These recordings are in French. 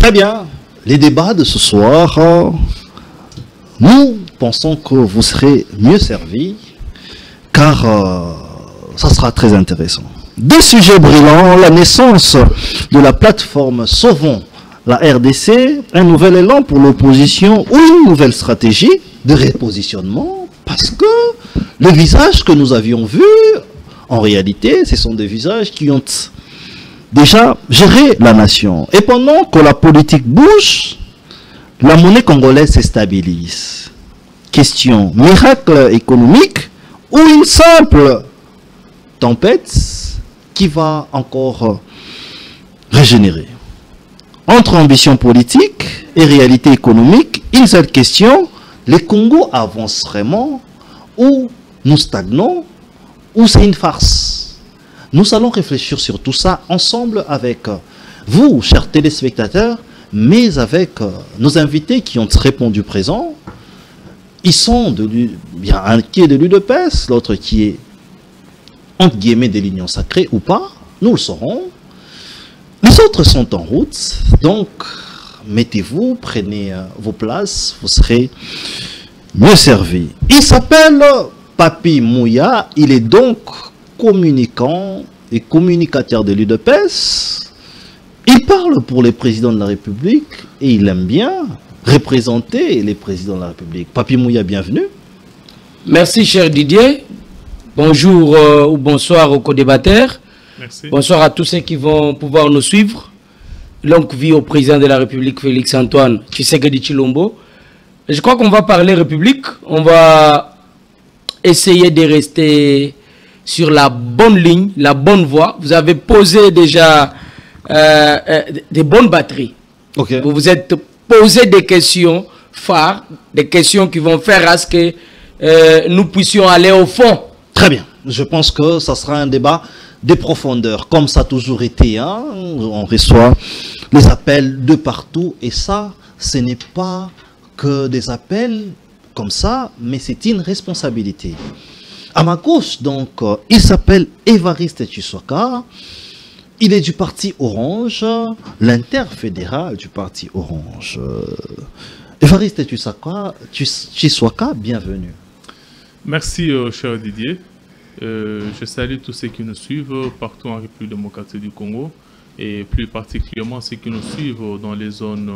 Très bien. Les débats de ce soir, nous pensons que vous serez mieux servis, car ça sera très intéressant. Deux sujets brillants, la naissance de la plateforme Sauvons la RDC, un nouvel élan pour l'opposition ou une nouvelle stratégie de repositionnement, parce que les visages que nous avions vus, en réalité, ce sont des visages qui ont déjà géré la nation. Et pendant que la politique bouge, la monnaie congolaise se stabilise. Question, miracle économique ou une simple tempête qui va encore régénérer? Entre ambition politique et réalité économique, une seule question, les Congos avancent vraiment ou nous stagnons ou c'est une farce? Nous allons réfléchir sur tout ça ensemble avec vous, chers téléspectateurs, mais avec nos invités qui ont répondu présent. Ils sont bien un qui est de l'UDPS, l'autre qui est entre guillemets de l'Union sacrée ou pas, nous le saurons. Les autres sont en route, donc mettez-vous, prenez vos places, vous serez mieux servis. Il s'appelle Papi Mouya, il est donc communicant et communicateur de l'UDPS. Il parle pour les présidents de la République et il aime bien représenter les présidents de la République. Papi Mouya, bienvenue. Merci, cher Didier. Bonjour ou bonsoir aux co-débatteurs. Merci. Bonsoir à tous ceux qui vont pouvoir nous suivre. Longue vie au président de la République, Félix-Antoine Tshisekedi Tshilombo. Je crois qu'on va parler République. On va essayer de rester sur la bonne ligne, la bonne voie. Vous avez posé déjà des bonnes batteries. Okay. Vous vous êtes posé des questions phares, des questions qui vont faire à ce que nous puissions aller au fond. Très bien. Je pense que ça sera un débat de profondeur, comme ça a toujours été. Hein? On reçoit les appels de partout et ça, ce n'est pas que des appels comme ça, mais c'est une responsabilité. À ma gauche, donc, il s'appelle Évariste Tshisekedi. Il est du parti Orange, l'interfédéral du parti Orange. Évariste Tshisekedi, bienvenue. Merci, cher Didier. Je salue tous ceux qui nous suivent partout en République démocratique du Congo et plus particulièrement ceux qui nous suivent dans les zones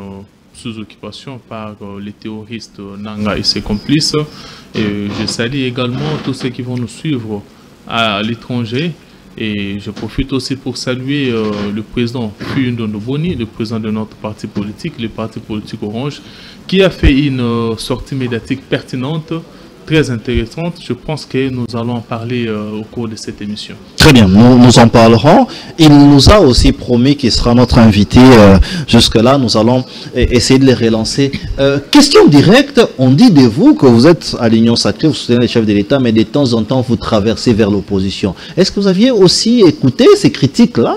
sous occupation par les terroristes Nanga et ses complices. Et je salue également tous ceux qui vont nous suivre à l'étranger. Et je profite aussi pour saluer le président Fuyundo Boni, le président de notre parti politique, le parti politique Orange, qui a fait une sortie médiatique pertinente, très intéressante. Je pense que nous allons en parler au cours de cette émission. Très bien, nous en parlerons. Il nous a aussi promis qu'il sera notre invité. Jusque-là, nous allons essayer de les relancer. Question directe, on dit de vous que vous êtes à l'Union sacrée, vous soutenez les chefs de l'État, mais de temps en temps, vous traversez vers l'opposition. Est-ce que vous aviez aussi écouté ces critiques-là?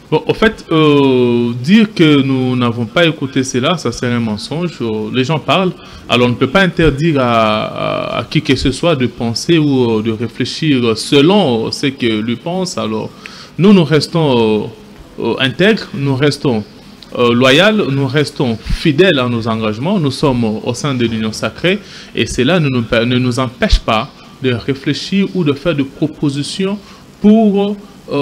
Bon, en fait, dire que nous n'avons pas écouté cela, ça c'est un mensonge. Les gens parlent, alors on ne peut pas interdire à qui que ce soit de penser ou de réfléchir selon ce que lui pense. Alors, nous restons intègres, nous restons loyaux, nous restons fidèles à nos engagements. Nous sommes au sein de l'Union sacrée et cela ne nous empêche pas de réfléchir ou de faire des propositions pour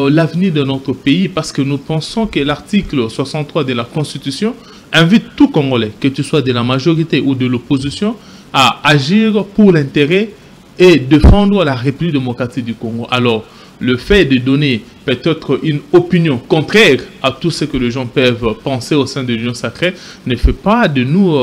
l'avenir de notre pays, parce que nous pensons que l'article 63 de la Constitution invite tout Congolais, que tu sois de la majorité ou de l'opposition, à agir pour l'intérêt et défendre la République démocratique du Congo. Alors, le fait de donner peut-être une opinion contraire à tout ce que les gens peuvent penser au sein de l'Union sacrée ne fait pas de nous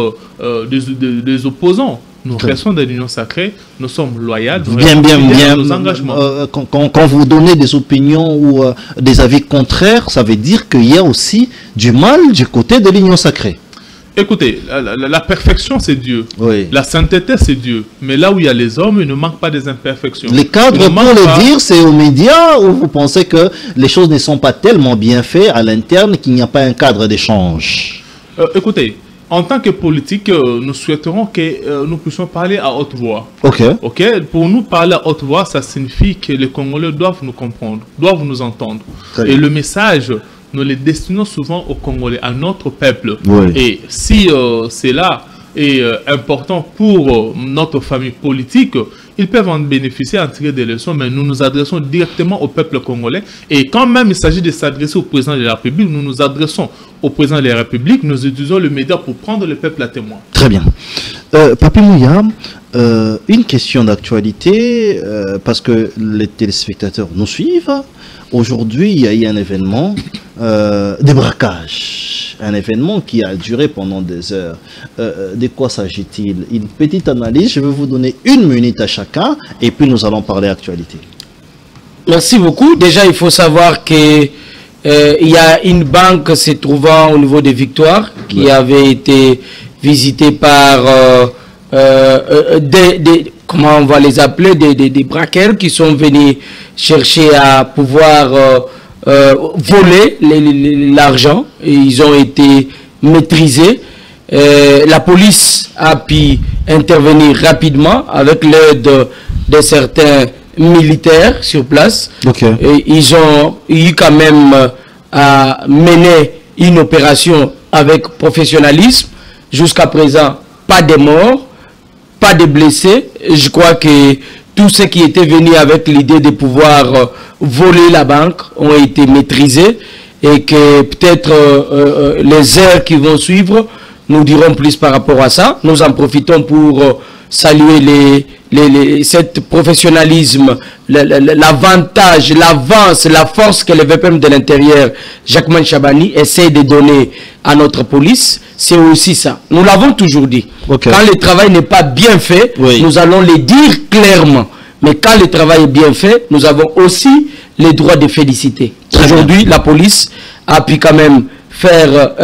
des opposants. Nous restons dans l'Union sacrée, nous sommes loyaux, nous bien, nos engagements. Quand vous donnez des opinions ou des avis contraires, ça veut dire qu'il y a aussi du mal du côté de l'Union sacrée. Écoutez, la perfection c'est Dieu, oui. La sainteté c'est Dieu, mais là où il y a les hommes, il ne manque pas des imperfections. Les cadres, pour le dire, c'est aux médias, ou vous pensez que les choses ne sont pas tellement bien faites à l'interne qu'il n'y a pas un cadre d'échange? Écoutez, en tant que politique, nous souhaiterons que nous puissions parler à haute voix. Ok. Pour nous parler à haute voix, ça signifie que les Congolais doivent nous comprendre, doivent nous entendre. Et le message nous les destinons souvent aux Congolais, à notre peuple. Oui. Et si cela est important pour notre famille politique, ils peuvent en bénéficier, en tirer des leçons, mais nous nous adressons directement au peuple congolais. Et quand même il s'agit de s'adresser au président de la République, nous nous adressons au président de la République, nous utilisons le média pour prendre le peuple à témoin. Très bien. Papi Mouya, une question d'actualité, parce que les téléspectateurs nous suivent. Aujourd'hui, il y a eu un événement, des braquages. Un événement qui a duré pendant des heures. De quoi s'agit-il? Une petite analyse, je vais vous donner 1 minute à chacun, et puis nous allons parler actualité. Merci beaucoup. Déjà, il faut savoir que il y a une banque se trouvant au niveau des Victoires qui avait été visitée par comment on va les appeler, des braqueurs qui sont venus chercher à pouvoir voler l'argent. Ils ont été maîtrisés. La police a pu intervenir rapidement avec l'aide de certains militaires sur place. Okay. Et ils ont eu quand même à mener une opération avec professionnalisme. Jusqu'à présent, pas de morts, pas de blessés. Je crois que tous ceux qui étaient venus avec l'idée de pouvoir voler la banque ont été maîtrisés et que peut-être les heures qui vont suivre nous diront plus par rapport à ça. Nous en profitons pour saluer cette professionnalisme, l'avantage, l'avance, la force que le VPM de l'intérieur, Jacquemin Chabani, essaie de donner à notre police. C'est aussi ça. Nous l'avons toujours dit. Okay. Quand le travail n'est pas bien fait, oui, nous allons le dire clairement. Mais quand le travail est bien fait, nous avons aussi le droit de féliciter. Aujourd'hui, la police a pu quand même faire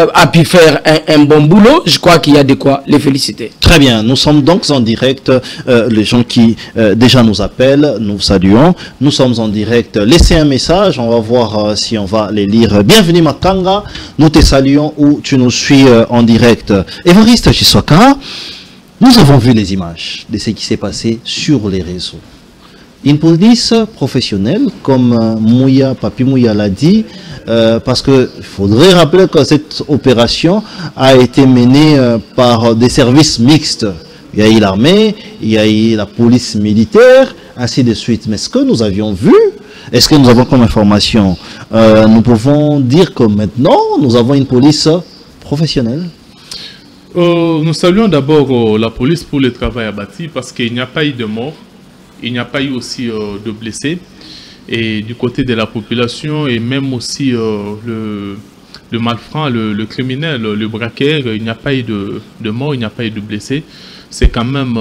un bon boulot. Je crois qu'il y a de quoi les féliciter. Très bien, nous sommes donc en direct. Les gens qui déjà nous appellent, nous saluons. Nous sommes en direct. Laissez un message, on va voir si on va les lire. Bienvenue Makanga, nous te saluons où tu nous suis en direct. Évariste Chiswaka, nous avons vu les images de ce qui s'est passé sur les réseaux. Une police professionnelle, comme Papi Mouya l'a dit, parce qu'il faudrait rappeler que cette opération a été menée par des services mixtes. Il y a eu l'armée, il y a eu la police militaire, ainsi de suite. Mais ce que nous avions vu, est-ce que nous avons comme information, nous pouvons dire que maintenant, nous avons une police professionnelle? Nous saluons d'abord la police pour le travail abattu, parce qu'il n'y a pas eu de mort. Il n'y a pas eu aussi de blessés. Et du côté de la population, et même aussi le malfrat, le criminel, le braqueur, il n'y a pas eu de mort, il n'y a pas eu de blessés. C'est quand même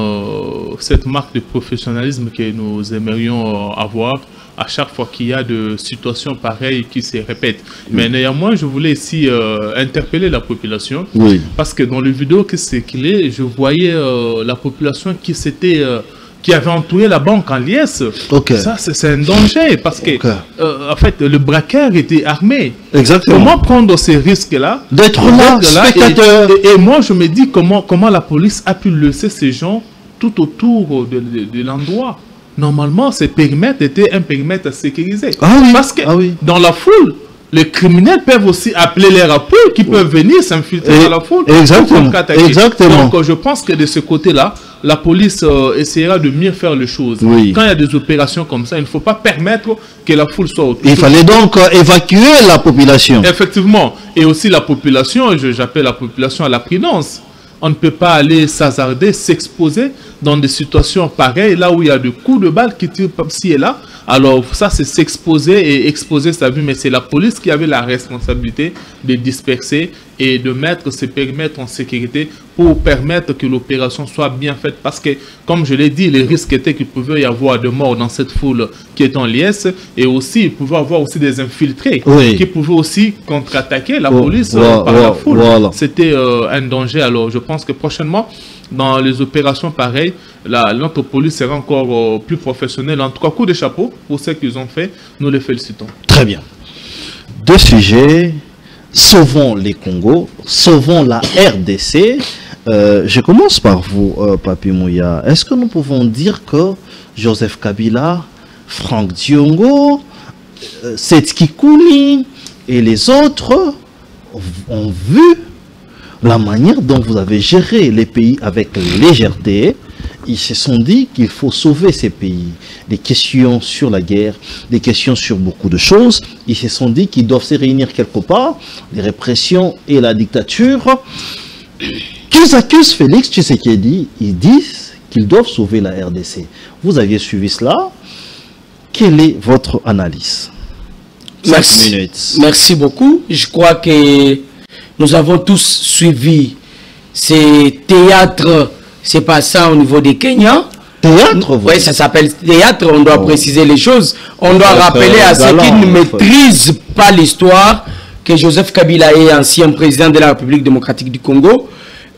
cette marque de professionnalisme que nous aimerions avoir à chaque fois qu'il y a de situations pareilles qui se répètent. Mais néanmoins, je voulais ici interpeller la population. Oui. Parce que dans le vidéo que c'est je voyais la population qui avait entouré la banque en liesse. Okay. Ça, c'est un danger parce que, en fait, le braqueur était armé. Exactement. Comment prendre ces risques-là? D'être là, spectateur. Et moi, je me dis comment la police a pu laisser ces gens tout autour de l'endroit. Normalement, ce périmètre était un périmètre sécurisé. Ah oui. Parce que dans la foule, les criminels peuvent aussi appeler les rapports qui peuvent venir s'infiltrer dans la foule. Exactement. Exactement. Donc, je pense que de ce côté-là, la police essaiera de mieux faire les choses. Oui. Quand il y a des opérations comme ça, il ne faut pas permettre que la foule soit autour. Il fallait donc évacuer la population. Effectivement. Et aussi la population, j'appelle la population à la prudence. On ne peut pas aller s'hasarder, s'exposer dans des situations pareilles, là où il y a des coups de balle qui tirent ci et là. Alors ça, c'est s'exposer et exposer sa vie, mais c'est la police qui avait la responsabilité de disperser et de mettre ces périmètres en sécurité pour permettre que l'opération soit bien faite. Parce que, comme je l'ai dit, les risques étaient qu'il pouvait y avoir de morts dans cette foule qui est en liesse, et aussi il pouvait y avoir aussi des infiltrés qui pouvaient aussi contre-attaquer la police par la foule. Voilà. C'était un danger. Alors je pense que prochainement, dans les opérations pareilles, notre police sera encore plus professionnelle. En tout cas, coup de chapeau pour ce qu'ils ont fait. Nous les félicitons. Très bien. Deux sujets. Sauvons les Congos, sauvons la RDC. Je commence par vous, Papi Mouya. Est-ce que nous pouvons dire que Joseph Kabila, Franck Diongo, Setski Kouli, Et les autres ont vu la manière dont vous avez géré les pays avec légèreté. Ils se sont dit qu'il faut sauver ces pays. Des questions sur la guerre, des questions sur beaucoup de choses. Ils se sont dit qu'ils doivent se réunir quelque part, les répressions et la dictature. Qu'ils accusent Félix Tshisekedi, ils disent qu'ils doivent sauver la RDC. Vous aviez suivi cela. Quelle est votre analyse? Merci. Merci beaucoup. Je crois que nous avons tous suivi ces théâtres. C'est pas ça au niveau des Kenyans. Théâtre? Oui, ça s'appelle théâtre. On doit préciser les choses. On doit rappeler à ceux qui ne maîtrisent pas l'histoire que Joseph Kabila est ancien président de la République démocratique du Congo.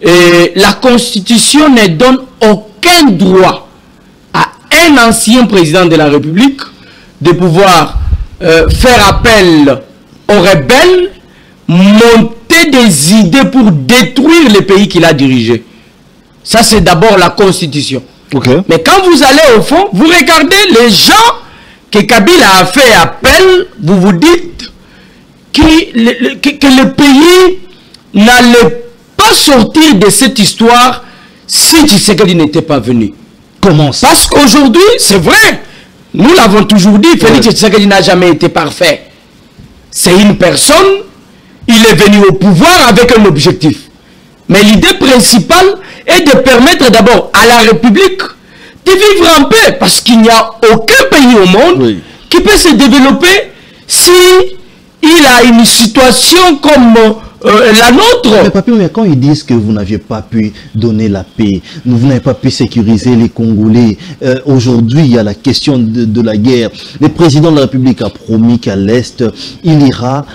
Et la Constitution ne donne aucun droit à un ancien président de la République de pouvoir faire appel aux rebelles, monter des idées pour détruire les pays qu'il a dirigés. Ça, c'est d'abord la Constitution. Okay. Mais quand vous allez au fond, vous regardez les gens que Kabila a fait appel, vous vous dites que le pays n'allait pas sortir de cette histoire si Tshisekedi n'était pas venu. Comment ça? Parce qu'aujourd'hui, c'est vrai, nous l'avons toujours dit, Félix Tshisekedi n'a jamais été parfait. C'est une personne, il est venu au pouvoir avec un objectif. Mais l'idée principale est de permettre d'abord à la République de vivre en paix. Parce qu'il n'y a aucun pays au monde qui peut se développer si il a une situation comme la nôtre. Mais papi, mais quand ils disent que vous n'aviez pas pu donner la paix, vous n'avez pas pu sécuriser les Congolais, aujourd'hui il y a la question de la guerre. Le président de la République a promis qu'à l'Est, il ira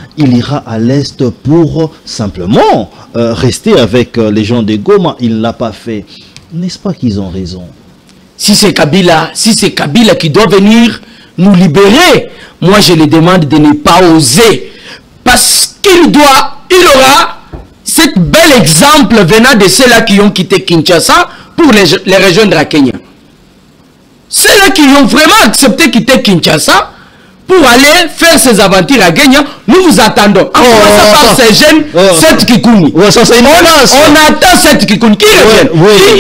à l'Est pour simplement rester avec les gens de Goma. Il ne l'a pas fait. N'est-ce pas qu'ils ont raison? Si c'est Kabila qui doit venir nous libérer, moi je les demande de ne pas oser. Parce qu'il aura cet bel exemple venant de ceux-là qui ont quitté Kinshasa pour les rejoindre à Kenya. Ceux-là qui ont vraiment accepté de quitter Kinshasa pour aller faire ses aventures à Kenya, nous vous attendons. En commençant par ces jeunes, Seth Kikuni. On attend Seth Kikuni. Qui reviennent?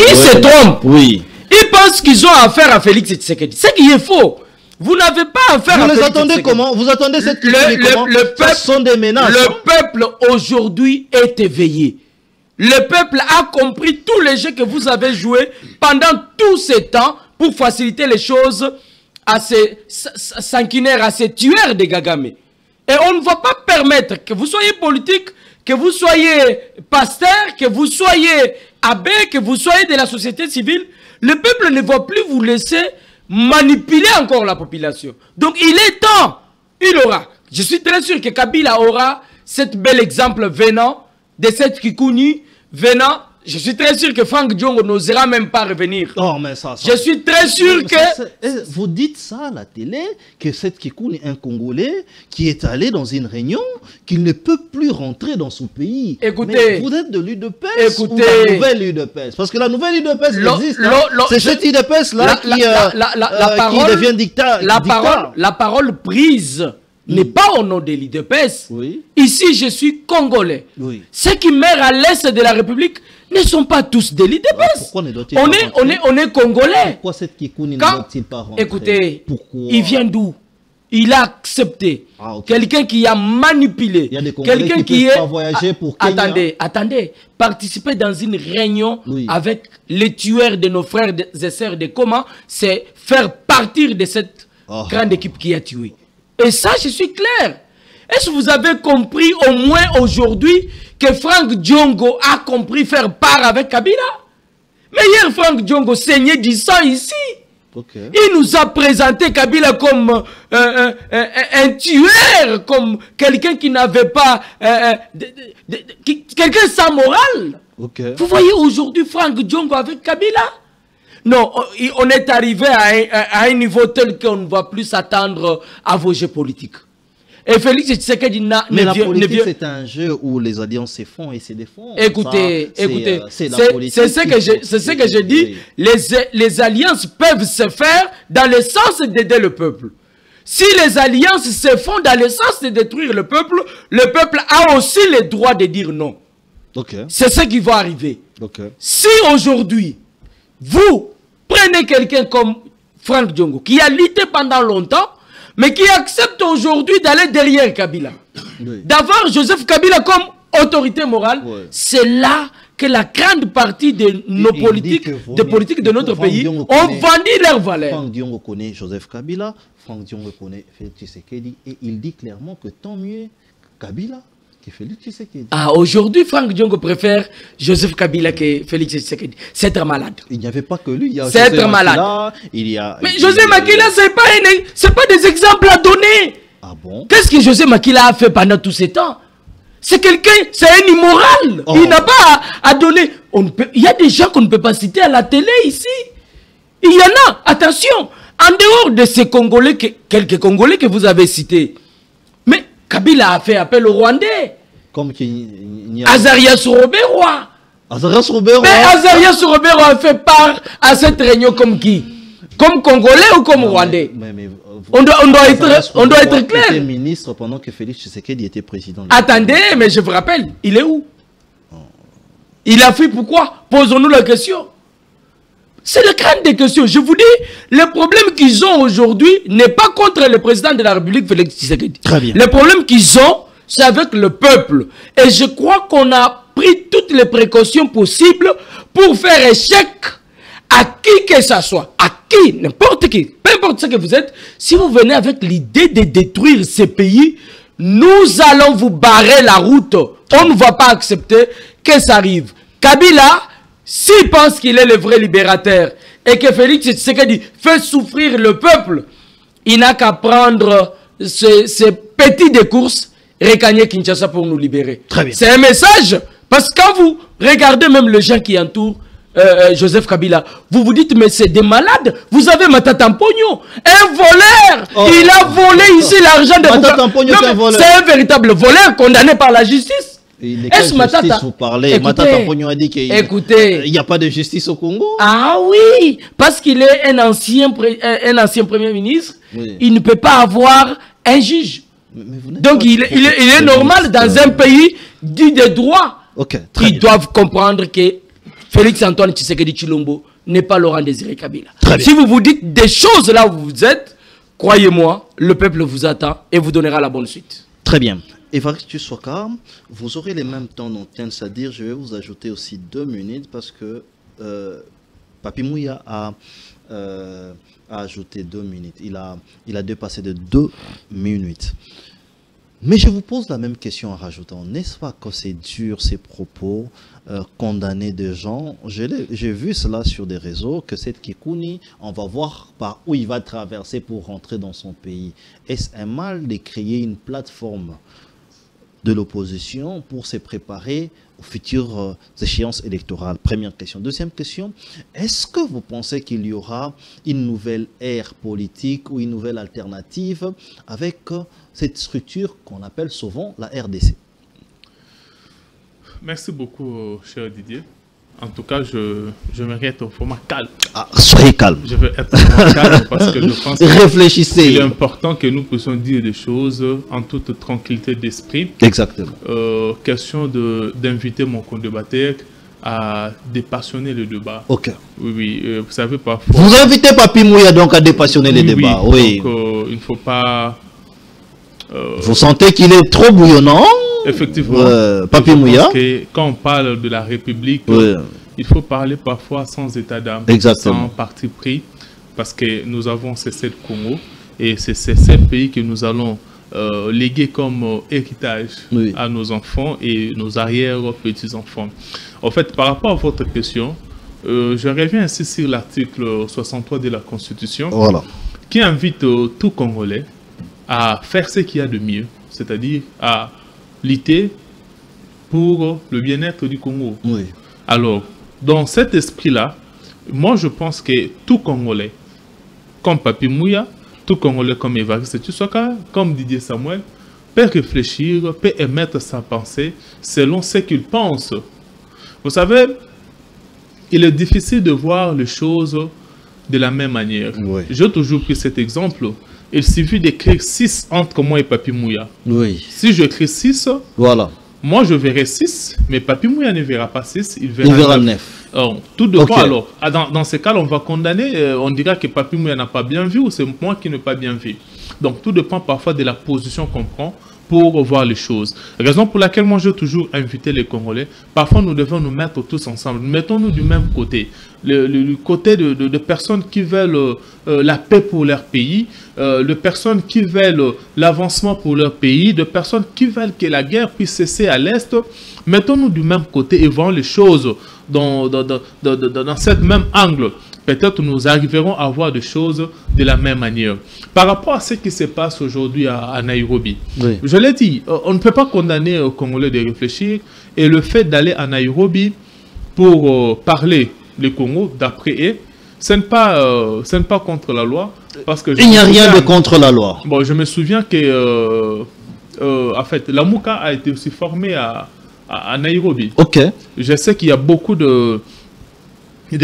Ils se trompent. Ils pensent qu'ils ont affaire à Félix Tshisekedi. Ce qui est faux. Vous n'avez pas affaire à Félix Tshisekedi. Vous les attendez comment? Vous attendez cette le peuple, ce sont des menaces. Le peuple aujourd'hui est éveillé. Le peuple a compris tous les jeux que vous avez joués pendant tous ces temps pour faciliter les choses à ces sanguinaires, à ces tueurs de Kagame. Et on ne va pas permettre que vous soyez politique, que vous soyez pasteur, que vous soyez abbé, que vous soyez de la société civile. Le peuple ne va plus vous laisser manipuler encore la population. Donc il est temps, il aura. Je suis très sûr que Kabila aura cet bel exemple venant de cette Kikuni, venant. Je suis très sûr que Frank Diongo n'osera même pas revenir. Oh, mais ça, je suis très sûr que... Vous dites ça à la télé, que cette Kikuni est un Congolais qui est allé dans une réunion, qu'il ne peut plus rentrer dans son pays. Écoutez... Mais vous êtes de l'UDPS ou la nouvelle UDPS? Parce que la nouvelle UDPS existe. C'est cette UDPS-là qui devient dictateur. La parole prise n'est pas au nom de l'UDPS. Ici, je suis Congolais. Ceux qui meurent à l'est de la République ne sont pas tous de l'UDPS. On est Congolais. Pourquoi cette Kikuni ne doit-il pas rentrer? Écoutez, il vient d'où? Il a accepté. Quelqu'un qui a manipulé. Il y a des Congolais qui peuvent pas voyager pour Kenya. Attendez. Participer dans une réunion avec les tueurs de nos frères et sœurs de Koma, c'est faire partir de cette grande équipe qui a tué. Et ça, je suis clair. Est-ce que vous avez compris au moins aujourd'hui que Frank Diongo a compris faire part avec Kabila? Mais hier, Frank Diongo saignait du sang ici. Il nous a présenté Kabila comme un tueur, comme quelqu'un qui n'avait pas... quelqu'un sans morale. Vous voyez aujourd'hui Frank Diongo avec Kabila? Non, on est arrivé à un niveau tel qu'on ne va plus s'attendre à vos jeux politiques. Et Félix Tshisekedi mais la politique, c'est un jeu où les alliances se font et se défendent. Écoutez, c'est ce que je dis. Les alliances peuvent se faire dans le sens d'aider le peuple. Si les alliances se font dans le sens de détruire le peuple a aussi le droit de dire non. C'est ce qui va arriver. Si aujourd'hui, vous prenez quelqu'un comme Franck Diongo, qui a lutté pendant longtemps, mais qui accepte aujourd'hui d'aller derrière Kabila, d'avoir Joseph Kabila comme autorité morale, c'est là que la grande partie de nos politiques, des politiques de notre pays, ont vendu leur valeur. Franck Diongo connaît Joseph Kabila, Franck Diongo connaît Félix Tshisekedi, et il dit clairement que tant mieux Kabila que Félix Tshisekedi. Ah, aujourd'hui, Franck Diongo préfère Joseph Kabila que Félix Tshisekedi. C'est être malade. Il n'y avait pas que lui. C'est être malade. Mais José Makila, ce n'est pas des exemples à donner. Ah bon? Qu'est-ce que José Makila a fait pendant tous ces temps? C'est quelqu'un, c'est un immoral. Oh. Il n'a pas à donner. Il y a des gens qu'on ne peut pas citer à la télé ici. Il y en a, attention, en dehors de ces Congolais, quelques Congolais que vous avez cités. Mais Kabila a fait appel aux Rwandais. Comme Azarias Robert-Roi. Azarias Robert-Roi. Mais Azarias Robert-Roi a fait part à cette réunion comme qui? Comme Congolais ou comme Rwandais? On doit être clair. Il était ministre pendant que Félix Tshisekedi était président. Attendez, mais je vous rappelle, il est où? Il a fui pourquoi? Posons-nous la question. C'est le crâne des questions. Je vous dis, le problème qu'ils ont aujourd'hui n'est pas contre le président de la République, Félix Tshisekedi. Très bien. Le problème qu'ils ont, c'est avec le peuple. Et je crois qu'on a pris toutes les précautions possibles pour faire échec à qui que ce soit, à qui, n'importe qui, peu importe ce que vous êtes, si vous venez avec l'idée de détruire ces pays, nous allons vous barrer la route. On ne va pas accepter que ça arrive. Kabila, s'il pense qu'il est le vrai libérateur et que Félix Tshisekedi fait souffrir le peuple, il n'a qu'à prendre ces petits décourses, regagner Kinshasa pour nous libérer. C'est un message, parce que quand vous regardez même les gens qui entourent Joseph Kabila, vous vous dites, mais c'est des malades. Vous avez Matata Mpogno, un voleur. Oh. Il a volé ici l'argent de Matata Mpogno, c'est un véritable voleur condamné par la justice. Est-ce Matata vous parlez? Matata Mpogno a dit qu'il n'y a pas de justice au Congo. Ah oui, parce qu'il est un ancien premier ministre, oui. Il ne peut pas avoir un juge. Donc il est normal dans un pays dit de droit. Ils doivent comprendre que Félix Antoine Tshisekedi Tshilombo n'est pas Laurent Désiré Kabila. Si vous vous dites des choses là où vous êtes, croyez-moi, le peuple vous attend et vous donnera la bonne suite. Très bien. Évariste Soka, vous aurez les mêmes temps d'antenne, c'est-à-dire je vais vous ajouter aussi 2 minutes parce que Papi Mouya a ajouté 2 minutes. Il a dépassé de 2 minutes. Mais je vous pose la même question en rajoutant, n'est-ce pas que c'est dur ces propos, condamner des gens? J'ai vu cela sur des réseaux, que cette Kikouni, on va voir par où il va traverser pour rentrer dans son pays. Est-ce un mal de créer une plateforme de l'opposition pour se préparer aux futures échéances électorales? Première question. Deuxième question, est-ce que vous pensez qu'il y aura une nouvelle ère politique ou une nouvelle alternative avec cette structure qu'on appelle souvent la RDC? Merci beaucoup, cher Didier. En tout cas, je mérite un format calme. Ah, soyez calme. Je veux être calme parce que je pense réfléchissez. qu'il est important que nous puissions dire des choses en toute tranquillité d'esprit. Exactement. Question d'inviter mon co-débatteur à dépassionner le débat. Ok. Oui, vous savez parfois... Vous invitez Papi Mouya donc à dépassionner le débat. Oui. Donc, il ne faut pas... Vous sentez qu'il est trop bouillonnant? Effectivement. Papi Mouya. Quand on parle de la République, il faut parler parfois sans état d'âme, sans parti pris, parce que nous avons ces 7 Congo et c'est ces 7 pays que nous allons léguer comme héritage à nos enfants et nos arrière-petits-enfants. En fait, par rapport à votre question, je reviens ainsi sur l'article 63 de la Constitution qui invite tout Congolais à faire ce qu'il y a de mieux, c'est-à-dire à lutter pour le bien-être du Congo. Alors, dans cet esprit-là, moi je pense que tout Congolais, comme Papi Mouya, tout Congolais comme Évariste Soka, comme Didier Samuel, peut réfléchir, peut émettre sa pensée selon ce qu'il pense. Vous savez, il est difficile de voir les choses de la même manière. J'ai toujours pris cet exemple. il suffit d'écrire 6 entre moi et Papi Mouya. Oui. Si j'écris 6, Voilà. moi je verrai 6, mais Papi Mouya ne verra pas 6, il verra 9. Tout dépend. Ok. Alors, dans ce cas, on va condamner, on dira que Papi Mouya n'a pas bien vu ou c'est moi qui n'ai pas bien vu. Donc, tout dépend parfois de la position qu'on prend pour voir les choses. Raison pour laquelle moi, j'ai toujours invité les Congolais. Parfois, nous devons nous mettre tous ensemble. Mettons-nous du même côté. Le côté de personnes qui veulent la paix pour leur pays, de personnes qui veulent l'avancement pour leur pays, de personnes qui veulent que la guerre puisse cesser à l'Est. Mettons-nous du même côté et voyons les choses dans cette même angle. Peut-être nous arriverons à voir des choses de la même manière. Par rapport à ce qui se passe aujourd'hui à Nairobi, Oui. je l'ai dit, on ne peut pas condamner aux Congolais de réfléchir, et le fait d'aller à Nairobi pour parler le Congo, d'après eux, ce n'est pas contre la loi. Parce que Il n'y a rien de contre la loi. Bon, je me souviens que en fait, la Mouka a été aussi formée à Nairobi. Ok. Je sais qu'il y a beaucoup de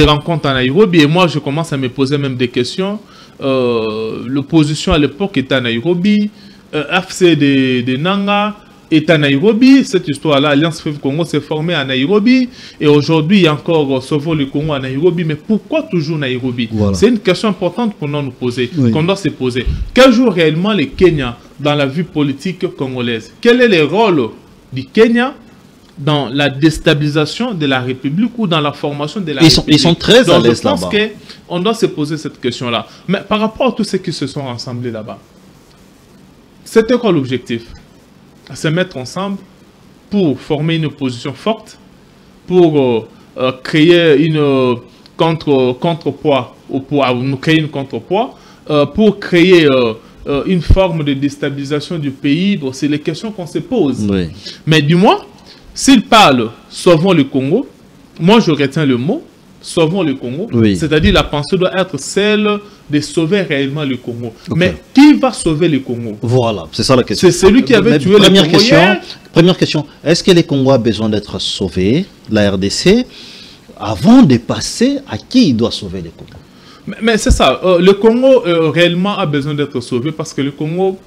rencontres à Nairobi et moi je commence à me poser même des questions. L'opposition à l'époque était à Nairobi, FC de Nanga est à Nairobi. Cette histoire-là, Alliance Fleuve Congo s'est formée à Nairobi et aujourd'hui il y a encore Sauvons le Congo à Nairobi. Mais pourquoi toujours Nairobi? Voilà. C'est une question importante qu'on doit nous poser, Oui. qu'on doit se poser. Quel joue réellement le Kenya dans la vie politique congolaise? Quel est le rôle du Kenya dans la déstabilisation de la République ou dans la formation de la République? Ils sont très à Donc, l'aise je pense là-bas. qu'on doit se poser cette question-là. Mais par rapport à tous ceux qui se sont rassemblés là-bas, c'était quoi l'objectif? Se mettre ensemble pour former une opposition forte, pour créer une contrepoids, nous créer une contrepoids, pour créer une forme de déstabilisation du pays. Bon, c'est les questions qu'on se pose. Oui. Mais du moins, s'il parle « sauvons le Congo », moi je retiens le mot « sauvons le Congo Oui. ». C'est-à-dire la pensée doit être celle de sauver réellement le Congo. Ok. Mais qui va sauver le Congo? Voilà, c'est ça la question. C'est celui qui avait Mais tué les Congolais. Première question, est-ce que les Congos ont besoin d'être sauvés, la RDC, avant de passer à qui il doit sauver les Congos? Mais c'est ça, le Congo réellement a besoin d'être sauvé parce que le Congo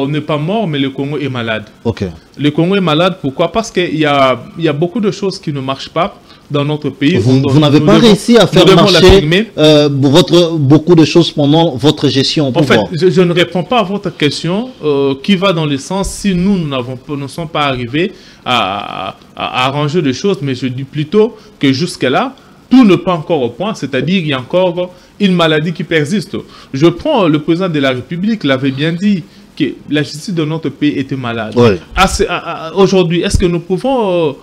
n'est pas mort, mais le Congo est malade. Ok. Le Congo est malade, pourquoi? Parce qu'il y a beaucoup de choses qui ne marchent pas dans notre pays. Vous n'avez pas réussi à faire marcher beaucoup de choses pendant votre gestion au pouvoir. En fait, je ne réponds pas à votre question qui va dans le sens si nous ne sommes pas arrivés à arranger les choses, mais je dis plutôt que jusque-là, tout n'est pas encore au point, c'est-à-dire qu'il y a encore une maladie qui persiste. Je prends le président de la République, l'avait bien dit, que la justice de notre pays était malade. Ouais. Aujourd'hui, est-ce que nous pouvons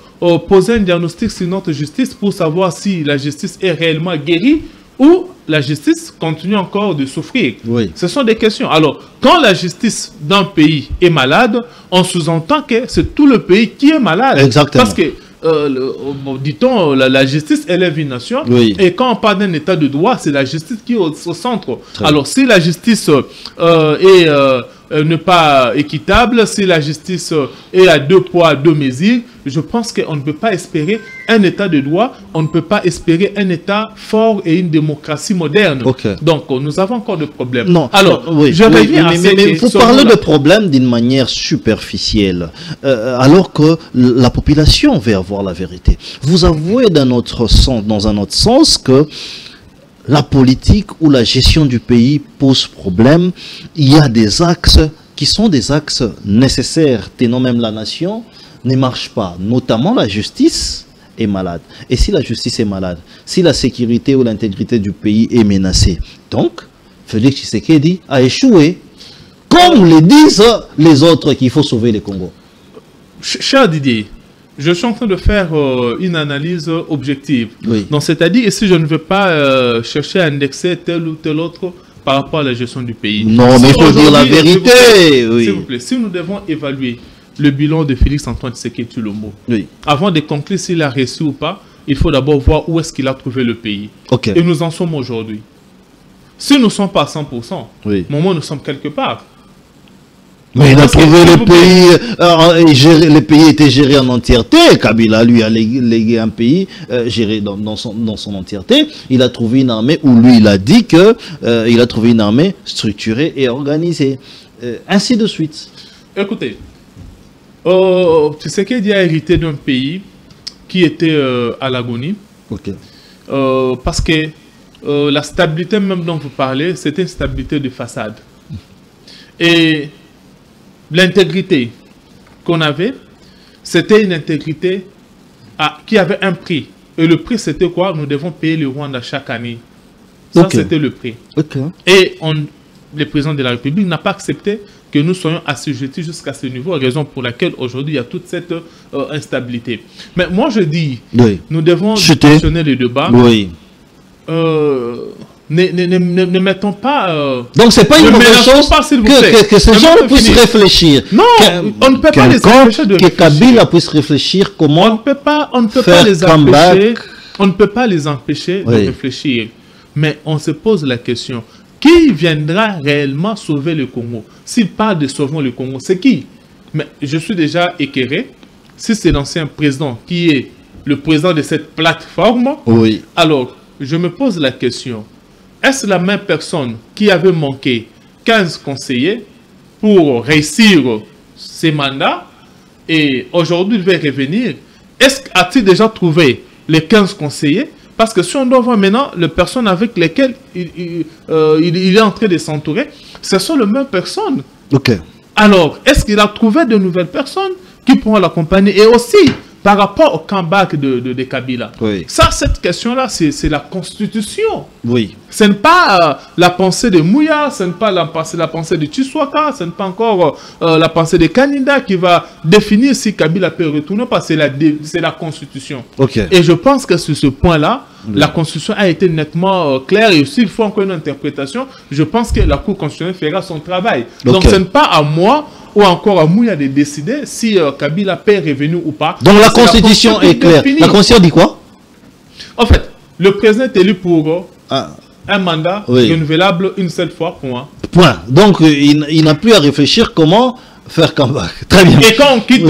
poser un diagnostic sur notre justice pour savoir si la justice est réellement guérie ou la justice continue encore de souffrir? Oui. Ce sont des questions. Alors, quand la justice d'un pays est malade, on sous-entend que c'est tout le pays qui est malade. Exactement. Parce que dit-on, la justice élève une nation, Oui. et quand on parle d'un état de droit, c'est la justice qui est au centre. Très Alors, si la justice n'est pas équitable, si la justice est à 2 poids, 2 mesures, je pense qu'on ne peut pas espérer un état de droit, on ne peut pas espérer un état fort et une démocratie moderne. Ok. Donc, nous avons encore des problèmes. Non, alors, oui, je reviens à mais vous parlez de problèmes d'une manière superficielle, alors que la population veut avoir la vérité. Vous avouez dans un autre sens que la politique ou la gestion du pays pose problème. Il y a des axes qui sont des axes nécessaires, tenant même la nation, ne marche pas. Notamment la justice est malade. Et si la justice est malade, si la sécurité ou l'intégrité du pays est menacée, donc Félix Tshisekedi a échoué. Comme le disent les autres qu'il faut sauver les Congos. Cher Didier, je suis en train de faire une analyse objective. Oui. Donc, c'est-à-dire, si je ne veux pas chercher à indexer tel ou tel autre par rapport à la gestion du pays. Non, mais il faut dire la vérité. S'il vous plaît, si nous devons évaluer le bilan de Félix-Antoine Tshisekedi Tshilombo, Oui. avant de conclure s'il a réussi ou pas, il faut d'abord voir où est-ce qu'il a trouvé le pays. Ok. Et nous en sommes aujourd'hui. Si nous ne sommes pas à 100%, Oui. au moins nous sommes quelque part. Mais il a trouvé le pays, les pays étaient gérés en entièreté. Kabila, lui, a légué un pays géré dans son entièreté. Il a trouvé une armée où lui, il a dit que il a trouvé une armée structurée et organisée. Ainsi de suite. Écoutez, Tshisekedi a hérité d'un pays qui était à l'agonie. Ok. Parce que la stabilité même dont vous parlez, c'était une stabilité de façade. Et l'intégrité qu'on avait, c'était une intégrité qui avait un prix. Et le prix, c'était quoi? Nous devons payer le Rwanda chaque année. Ça, c'était le prix. Et le président de la République n'a pas accepté que nous soyons assujettis jusqu'à ce niveau, raison pour laquelle aujourd'hui il y a toute cette instabilité. Mais moi je dis, nous devons questionner le débat. Oui. Ne mettons pas... Donc c'est pas une mauvaise chose que ces gens puissent réfléchir. Non, on ne peut pas les empêcher de réfléchir. Que Kabila puisse réfléchir comment on ne peut pas les empêcher. On ne peut pas les empêcher de réfléchir. Mais on se pose la question, qui viendra réellement sauver le Congo? S'il parle de sauvons le Congo, c'est qui? Mais je suis déjà éclairé. Si c'est l'ancien président qui est le président de cette plateforme, alors je me pose la question, est-ce la même personne qui avait manqué 15 conseillers pour réussir ses mandats et aujourd'hui il va revenir? A-t-il déjà trouvé les 15 conseillers? Parce que si on doit voir maintenant les personnes avec lesquelles il est en train de s'entourer, ce sont les mêmes personnes. Alors, est-ce qu'il a trouvé de nouvelles personnes qui pourront l'accompagner? Et aussi, par rapport au comeback de Kabila, ça, cette question-là, c'est la Constitution. Ce n'est pas la pensée de Mouya, ce n'est pas la pensée de Tshiswaka, ce n'est pas encore la pensée de Kanida qui va définir si Kabila peut retourner, parce que c'est la Constitution. Et je pense que sur ce point-là, la Constitution a été nettement claire, et s'il faut encore une interprétation, je pense que la Cour constitutionnelle fera son travail. Donc ce n'est pas à moi ou encore à Mouya de décider si Kabila peut revenir ou pas. Donc la Constitution est claire. La Constitution dit quoi? En fait, le président est élu pour un mandat renouvelable une seule fois, point. Donc il n'a plus à réfléchir comment faire comeback. Très bien. Et quand on quitte,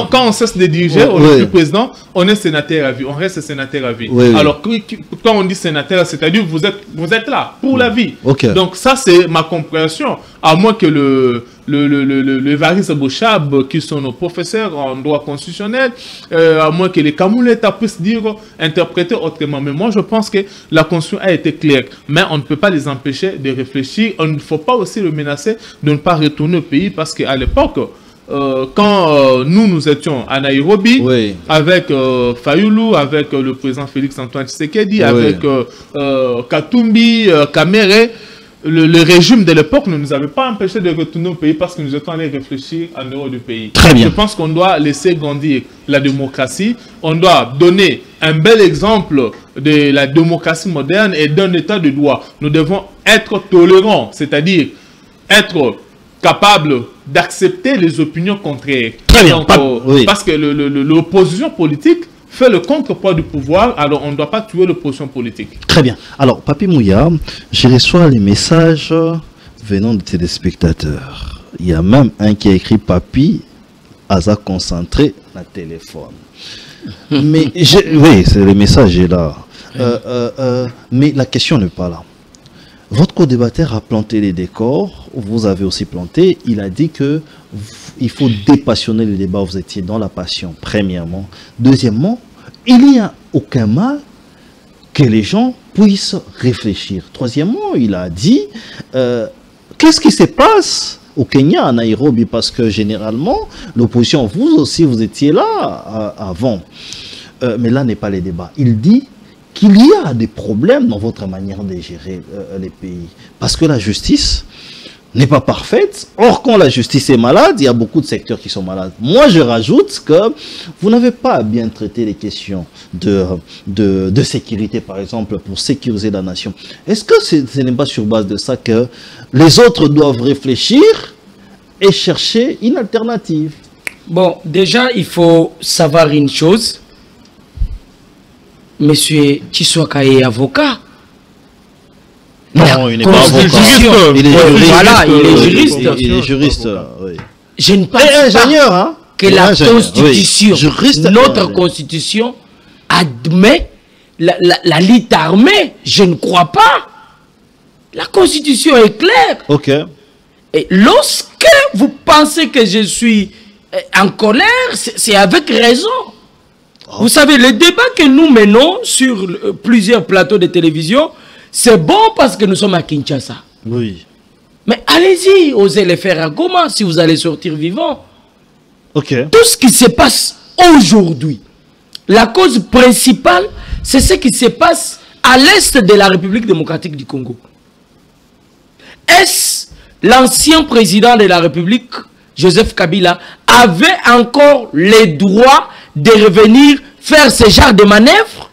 quand on cesse de diriger, on n'est plus président, on est sénateur à vie, on reste sénateur à vie. Alors quand on dit sénateur, c'est-à-dire vous êtes là pour la vie. Donc ça c'est ma compréhension, à moins que le Varis Bochab, qui sont nos professeurs en droit constitutionnel, à moins que les Kamouleta puissent interpréter autrement. Mais moi je pense que la Constitution a été claire, mais on ne peut pas les empêcher de réfléchir. On ne faut pas aussi le menacer de ne pas retourner au pays, parce qu'à l'époque, quand nous étions à Nairobi, avec Fayoulou, avec le président Félix Antoine Tshisekedi, avec Katumbi, Kamere, le régime de l'époque ne nous avait pas empêché de retourner au pays, parce que nous étions allés réfléchir en dehors du pays. Je pense qu'on doit laisser grandir la démocratie. On doit donner un bel exemple de la démocratie moderne et d'un état de droit. Nous devons être tolérants, c'est-à-dire être capables d'accepter les opinions contraires. Parce que l'opposition politique fait le contrepoids du pouvoir, alors on ne doit pas tuer l'opposition politique. Très bien. Alors, Papi Mouya, je reçois les messages venant de téléspectateurs. Il y a même un qui a écrit Papi, Aza concentré, na téléphone. Mais, oui, c'est le message est là. Mais la question n'est pas là. Votre co-débatteur a planté les décors, vous avez aussi planté. Il a dit que il faut dépassionner le débat. Vous étiez dans la passion, premièrement. Deuxièmement, il n'y a aucun mal que les gens puissent réfléchir. Troisièmement, il a dit qu'est-ce qui se passe au Kenya, à Nairobi, parce que généralement, l'opposition, vous aussi, vous étiez là avant. Mais là n'est pas le débat. Il dit qu'il y a des problèmes dans votre manière de gérer les pays. Parce que la justice n'est pas parfaite. Or, quand la justice est malade, il y a beaucoup de secteurs qui sont malades. Moi, je rajoute que vous n'avez pas bien traité les questions de sécurité, par exemple, pour sécuriser la nation. Est-ce que ce n'est pas sur base de ça que les autres doivent réfléchir et chercher une alternative? Bon, déjà, il faut savoir une chose. Monsieur Tshiswaka est avocat. Non, Non, il n'est pas avocat. Il est juriste. Voilà, il est juriste. Il est juriste, oui. Je ne pense ingénieur, pas hein? que la Constitution, Juriste, notre Constitution, admet la lutte armée. Je ne crois pas. La Constitution est claire. Ok. Et lorsque vous pensez que je suis en colère, c'est avec raison. Vous savez, le débat que nous menons sur plusieurs plateaux de télévision, c'est bon parce que nous sommes à Kinshasa. Oui. Mais allez-y, osez les faire à Goma si vous allez sortir vivant. Ok. Tout ce qui se passe aujourd'hui, la cause principale, c'est ce qui se passe à l'est de la République démocratique du Congo. Est-ce l'ancien président de la République, Joseph Kabila, avait encore le droit de revenir faire ce genre de manœuvre?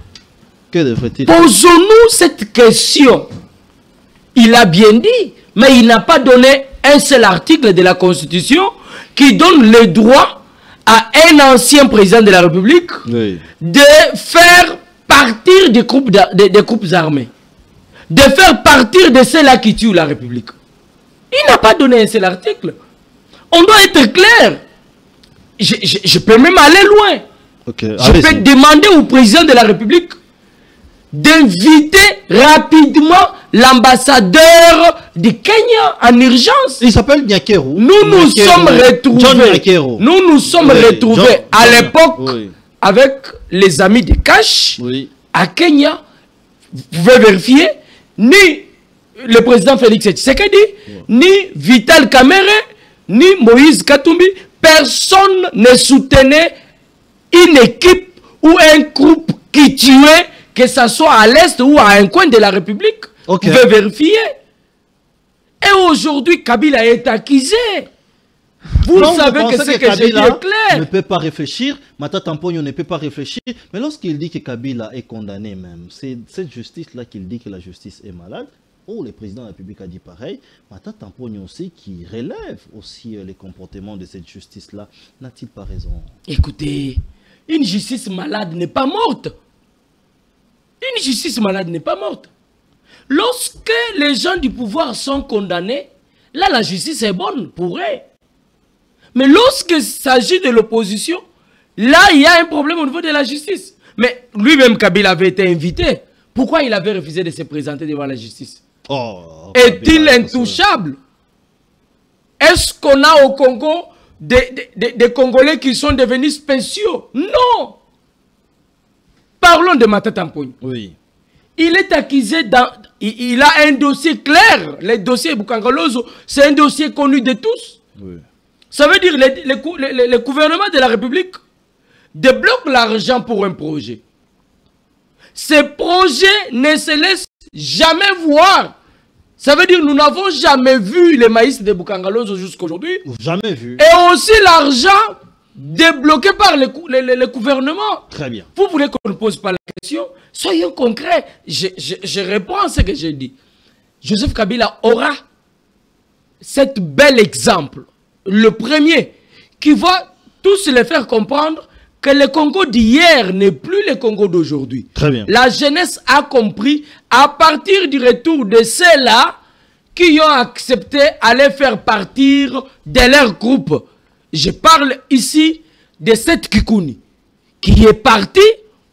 Que devrait-il? Posons-nous cette question. Il a bien dit, mais il n'a pas donné un seul article de la Constitution qui donne le droit à un ancien président de la République de faire partir des groupes armés, de faire partir de ceux-là qui tuent la République. Il n'a pas donné un seul article. On doit être clair. Je peux même aller loin. Je peux demander au président de la République d'inviter rapidement l'ambassadeur du Kenya en urgence. Il s'appelle Nyakeru. Nous sommes retrouvés à l'époque avec les amis de Cash à Kenya. Vous pouvez vérifier, ni le président Félix Tshisekedi, ni Vital Kamerhe, ni Moïse Katumbi, personne ne soutenait une équipe ou un groupe qui tuait, que ce soit à l'est ou à un coin de la République. Vous pouvez vérifier. Et aujourd'hui, Kabila est accusé. Vous savez que ce que j'ai dit est clair. Ne peut pas réfléchir. Mata Tamponyo ne peut pas réfléchir. Mais lorsqu'il dit que Kabila est condamné même, c'est cette justice-là qu'il dit que la justice est malade. Oh, le président de la République a dit pareil. Mata Tamponyo aussi qui relève aussi les comportements de cette justice-là. N'a-t-il pas raison? Écoutez, une justice malade n'est pas morte. Une justice malade n'est pas morte. Lorsque les gens du pouvoir sont condamnés, là la justice est bonne pour eux. Mais lorsqu'il s'agit de l'opposition, là il y a un problème au niveau de la justice. Mais lui-même Kabila avait été invité. Pourquoi il avait refusé de se présenter devant la justice? Est-il intouchable? Est-ce qu'on a au Congo des Congolais qui sont devenus spéciaux? Non. Parlons de Mata Tamponyo. Oui. Il est accusé dans... Il a un dossier clair. Le dossier Bukangalozo, c'est un dossier connu de tous. Oui. Ça veut dire que le gouvernement de la République débloque l'argent pour un projet. Ce projet ne se laisse jamais voir. Ça veut dire que nous n'avons jamais vu le maïs de Bukangalozo jusqu'à aujourd'hui. Jamais vu. Et aussi l'argent débloqué par le gouvernement. Très bien. Vous voulez qu'on ne pose pas la question? Soyons concrets. Je réponds à ce que j'ai dit. Joseph Kabila aura cet bel exemple. Le premier qui va tous les faire comprendre que le Congo d'hier n'est plus le Congo d'aujourd'hui. Très bien. La jeunesse a compris à partir du retour de ceux-là qui ont accepté d'aller faire partir de leur groupe. Je parle ici de cette Kikouni qui est parti.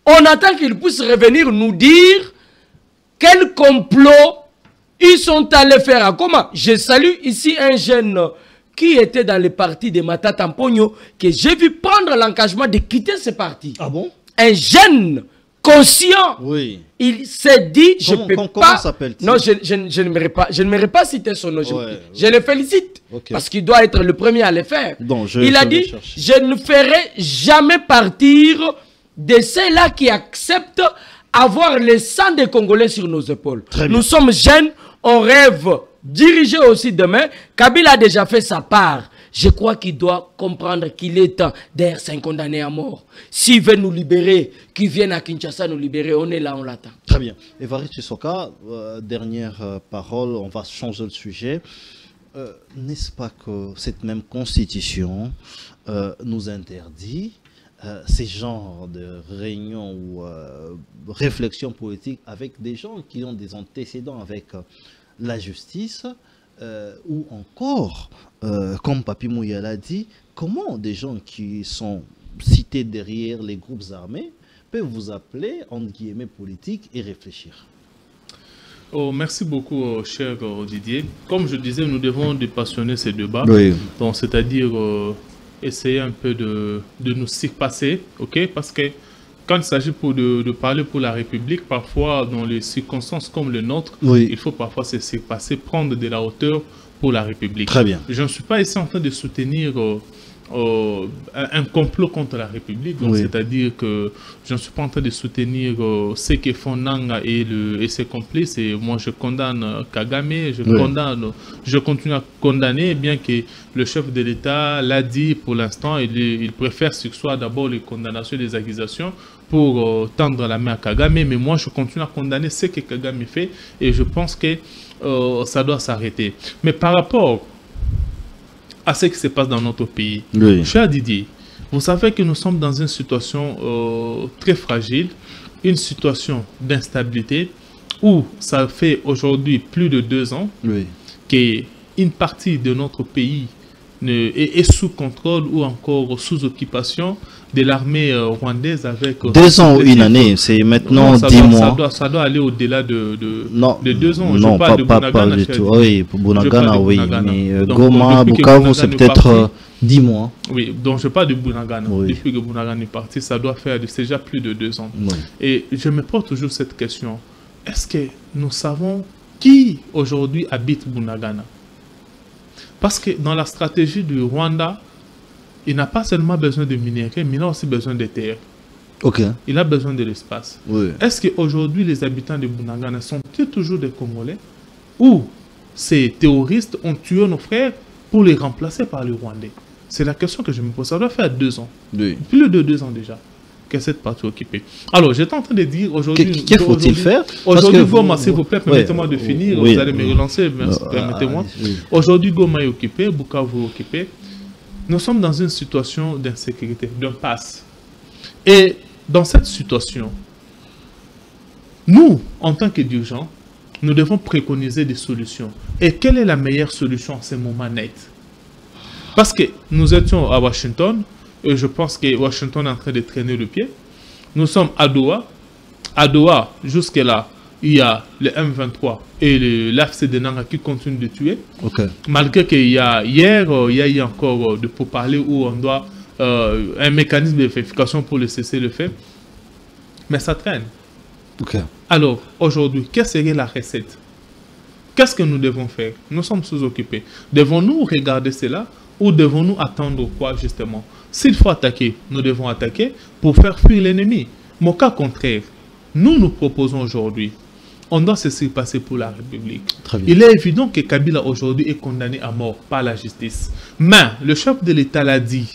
On attend qu'il puisse revenir nous dire quel complot ils sont allés faire à Goma. Je salue ici un jeune qui était dans le parti de Mata Tamponyo que j'ai vu prendre l'engagement de quitter ce parti. Ah bon? Un jeune conscient. Oui. Il s'est dit, je ne peux pas... Comment s'appelle-t-il? Non, je n'aimerais pas citer son nom. Je le félicite. Parce qu'il doit être le premier à le faire. Donc, il a dit, je ne ferai jamais partir de ceux-là qui acceptent avoir le sang des Congolais sur nos épaules. Nous sommes jeunes, on rêve diriger aussi demain. Kabila a déjà fait sa part. Je crois qu'il doit comprendre qu'il est temps d'être 5 condamnés à mort. S'il veut nous libérer, qu'il vienne à Kinshasa nous libérer, on est là, on l'attend. Très bien. Évariste Soka, dernière parole, on va changer de sujet. N'est-ce pas que cette même constitution nous interdit ces genres de réunions ou réflexions politiques avec des gens qui ont des antécédents avec la justice, ou encore, comme Papi Mouya l'a dit, comment des gens qui sont cités derrière les groupes armés peuvent vous appeler, entre guillemets, politique et réfléchir? Oh, merci beaucoup, cher Didier. Comme je disais, nous devons dépassionner ces débats. Oui. Donc, c'est-à-dire essayer un peu de nous surpasser, ok? Parce que quand il s'agit de parler pour la République, parfois, dans les circonstances comme le nôtre, Oui. il faut parfois se surpasser, prendre de la hauteur pour la République. Très bien. Je ne suis pas ici en train de soutenir un complot contre la République, Oui. c'est-à-dire que je ne suis pas en train de soutenir ceux qui font Nanga et ses complices. Et moi, je condamne Kagame, je continue à condamner, bien que le chef de l'État l'a dit pour l'instant, il préfère sursoir d'abord les condamnations et les accusations pour tendre la main à Kagame, mais moi, je continue à condamner ce que Kagame fait et je pense que ça doit s'arrêter. Mais par rapport à ce qui se passe dans notre pays. Oui. Cher Didier, vous savez que nous sommes dans une situation très fragile, une situation d'instabilité, où ça fait aujourd'hui plus de 2 ans Oui. qu'une partie de notre pays est sous contrôle ou encore sous occupation de l'armée rwandaise avec... 2 ans ou une année, c'est maintenant non, 10 mois. Ça doit aller au-delà de 2 ans. Non, pas du tout. Oui, pour Bunagana, oui. Mais Goma, Bukavu, c'est peut-être 10 mois. Oui, donc je parle de Bunagana. Oui. Depuis que Bunagana est parti, ça doit faire déjà plus de 2 ans. Oui. Et je me pose toujours cette question. Est-ce que nous savons qui aujourd'hui habite Bunagana? Parce que dans la stratégie du Rwanda, il n'a pas seulement besoin de minerais, mais il a aussi besoin de terres. Ok. Il a besoin de l'espace. Oui. Est-ce qu'aujourd'hui, les habitants de Bunagana sont-ils toujours des Congolais? Ou ces terroristes ont tué nos frères pour les remplacer par les Rwandais? C'est la question que je me pose. Ça doit faire 2 ans. Oui. Plus de 2 ans déjà que cette partie occupée. Alors, j'étais en train de dire aujourd'hui... Qu'est-ce faut-il faire? Aujourd'hui, Goma, s'il vous plaît, permettez-moi de finir. Oui. Vous allez me relancer, permettez-moi. Oui. Aujourd'hui, Goma est occupé, Bukavu est occupé. Nous sommes dans une situation d'insécurité, d'impasse. Et dans cette situation, nous, en tant que dirigeants, nous devons préconiser des solutions. Et quelle est la meilleure solution en ce moment net? Parce que nous étions à Washington, et je pense que Washington est en train de traîner le pied. Nous sommes à Doha. À Doha, jusque-là, il y a le M23 et l'AFC de Nanga qui continuent de tuer. Ok. Malgré qu'il y a hier, il y a eu encore de pourparlers où on doit un mécanisme de vérification pour le cesser le fait. Mais ça traîne. Ok. Alors, aujourd'hui, quelle serait la recette? Qu'est-ce que nous devons faire? Nous sommes sous-occupés. Devons-nous regarder cela ou devons-nous attendre quoi justement? S'il faut attaquer, nous devons attaquer pour faire fuir l'ennemi. Mais au cas contraire, nous proposons aujourd'hui, on doit se surpasser pour la République. Très bien. Il est évident que Kabila aujourd'hui est condamné à mort par la justice. Mais le chef de l'État l'a dit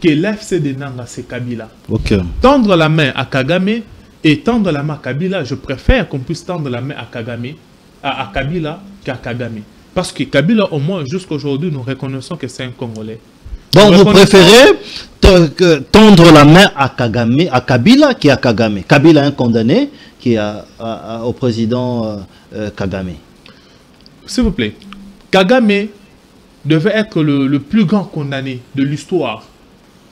que l'AFC de Nanga, c'est Kabila. Ok. Tendre la main à Kagame et tendre la main à Kabila, je préfère qu'on puisse tendre la main à Kagame, à Kabila qu'à Kagame. Parce que Kabila, au moins, jusqu'à aujourd'hui, nous reconnaissons que c'est un Congolais. Donc vous préférez tendre la main à Kagame, à Kabila qui à Kagame. Kabila un condamné qui est au président Kagame. S'il vous plaît, Kagame devait être le plus grand condamné de l'histoire.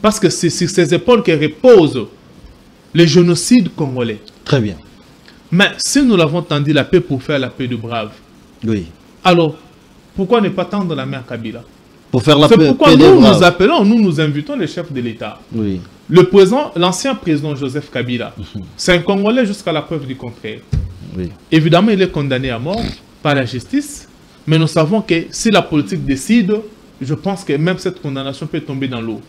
Parce que c'est sur ses épaules que repose le génocide congolais. Très bien. Mais si nous l'avons tendu la paix pour faire la paix de brave, Oui. alors pourquoi ne pas tendre la main à Kabila? Pour faire la C'est paix. pourquoi nous appelons, nous invitons les chefs de l'État. Oui. L'ancien président Joseph Kabila, c'est un Congolais jusqu'à la preuve du contraire. Oui. Évidemment, il est condamné à mort par la justice, mais nous savons que si la politique décide, je pense que même cette condamnation peut tomber dans l'eau.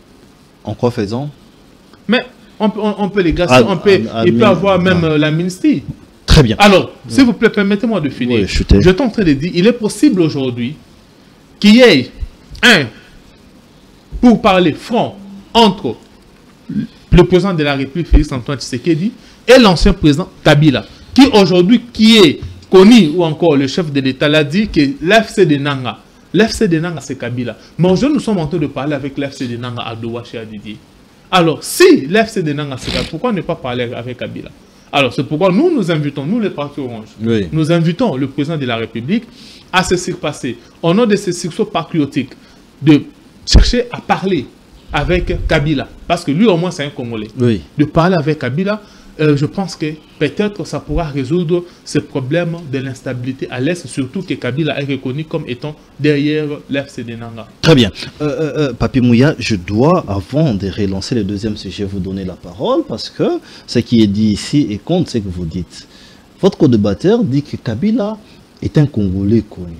En quoi faisant? Mais on peut les gasser, il peut avoir même l'amnistie. Très bien. Alors, s'il vous plaît, permettez-moi de finir. Oui, je suis en train de dire, il est possible aujourd'hui qu'il y ait pour parler franc entre le président de la République, Félix Antoine Tshisekedi, et l'ancien président Kabila, qui aujourd'hui, qui est connu, ou encore le chef de l'État l'a dit, que l'AFC de Nanga, c'est Kabila. Mais aujourd'hui, nous sommes en train de parler avec l'AFC de Nanga à Doha chez Didier. Alors, si l'AFC de Nanga c'est Kabila, pourquoi ne pas parler avec Kabila? Alors, c'est pourquoi nous invitons, nous les partis orange, nous invitons le président de la République à se surpasser, au nom de ces succès patriotiques, de chercher à parler avec Kabila, parce que lui au moins c'est un Congolais, de parler avec Kabila. Je pense que peut-être ça pourra résoudre ce problème de l'instabilité à l'Est, surtout que Kabila est reconnu comme étant derrière l'FCD Nanga. Très bien. Papi Mouya, je dois, avant de relancer le deuxième sujet, vous donner la parole, parce que ce qui est dit ici et compte ce que vous dites. Votre co-débatteur dit que Kabila est un Congolais connu.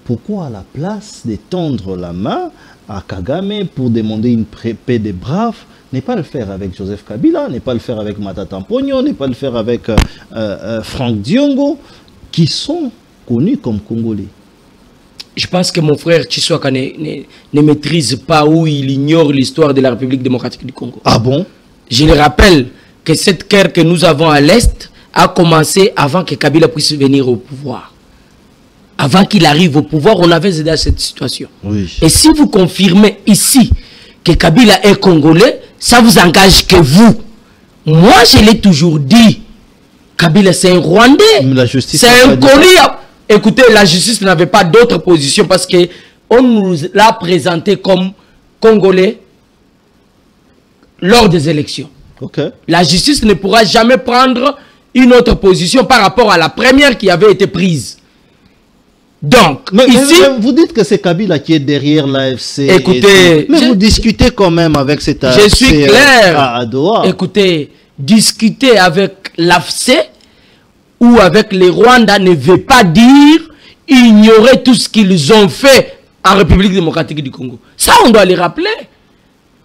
Pourquoi à la place de tendre la main à Kagame pour demander une paix des braves, n'est pas le faire avec Joseph Kabila, n'est pas le faire avec Matata Mpogno, n'est pas le faire avec Franck Diongo, qui sont connus comme Congolais? Je pense que mon frère Tshisekedi ne maîtrise pas ou il ignore l'histoire de la République démocratique du Congo. Ah bon? Je le rappelle que cette guerre que nous avons à l'Est a commencé avant que Kabila puisse venir au pouvoir. Avant qu'il arrive au pouvoir, on avait aidé à cette situation. Oui. Et si vous confirmez ici que Kabila est Congolais, ça vous engage que vous. Moi, je l'ai toujours dit. Kabila, c'est un Rwandais. C'est un Congolais. Écoutez, la justice n'avait pas d'autre position parce qu'on nous l'a présenté comme Congolais lors des élections. Okay. La justice ne pourra jamais prendre une autre position par rapport à la première qui avait été prise. Donc, ici... Mais vous dites que c'est Kabila qui est derrière l'AFC. Écoutez... Mais vous discutez quand même avec cet AFC. Je suis clair. À Doha. Écoutez, discuter avec l'AFC ou avec les Rwandais ne veut pas dire ignorer tout ce qu'ils ont fait en République démocratique du Congo. Ça, on doit les rappeler.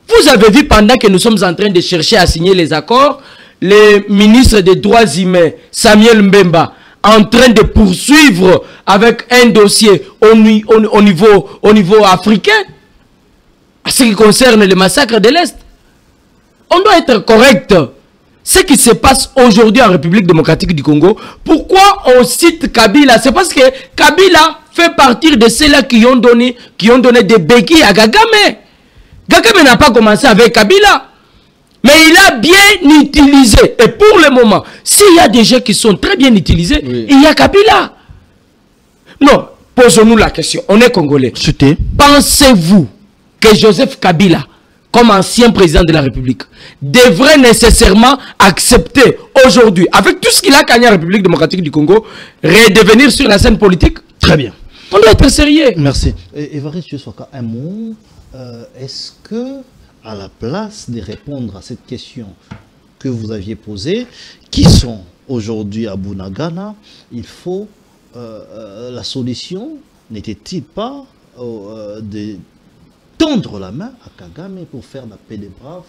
Vous avez vu pendant que nous sommes en train de chercher à signer les accords, le ministre des Droits humains, Samuel Mbemba, en train de poursuivre avec un dossier au niveau africain, à ce qui concerne le massacre de l'Est. On doit être correct. Ce qui se passe aujourd'hui en République démocratique du Congo, pourquoi on cite Kabila? C'est parce que Kabila fait partie de ceux-là qui ont donné des béquilles à Kagame. Kagame n'a pas commencé avec Kabila. Mais il a bien utilisé. Et pour le moment, s'il y a des gens qui sont très bien utilisés, il y a Kabila. Non, posons-nous la question. On est Congolais. Pensez-vous que Joseph Kabila, comme ancien président de la République, devrait nécessairement accepter aujourd'hui, avec tout ce qu'il a gagné en République démocratique du Congo, redevenir sur la scène politique? Très bien. On doit être sérieux. Merci. Évariste Soka, un mot. Est-ce que, à la place de répondre à cette question que vous aviez posée, qui sont aujourd'hui à Bunagana, il faut la solution n'était-il pas de tendre la main à Kagame pour faire la paix des braves,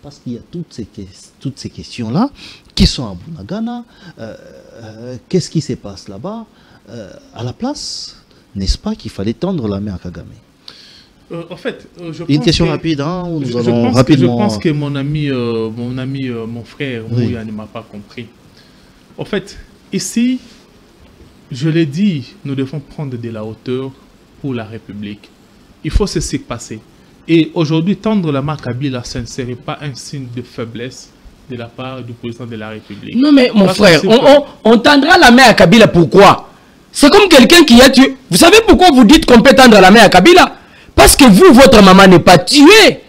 parce qu'il y a toutes ces questions-là qui sont à Bunagana. Qu'est-ce qui se passe là-bas? À la place, n'est-ce pas qu'il fallait tendre la main à Kagame? En fait, une question rapide, hein, où nous allons rapidement... Je pense que mon frère Mouya ne m'a pas compris. En fait, ici, je l'ai dit, nous devons prendre de la hauteur pour la République. Il faut se surpasser. Et aujourd'hui, tendre la main à Kabila, ça ne serait pas un signe de faiblesse de la part du président de la République. Non mais mon frère, on tendra la main à Kabila, pourquoi? C'est comme quelqu'un qui a tué. Vous savez pourquoi vous dites qu'on peut tendre la main à Kabila? Parce que vous, votre maman n'est pas tuée.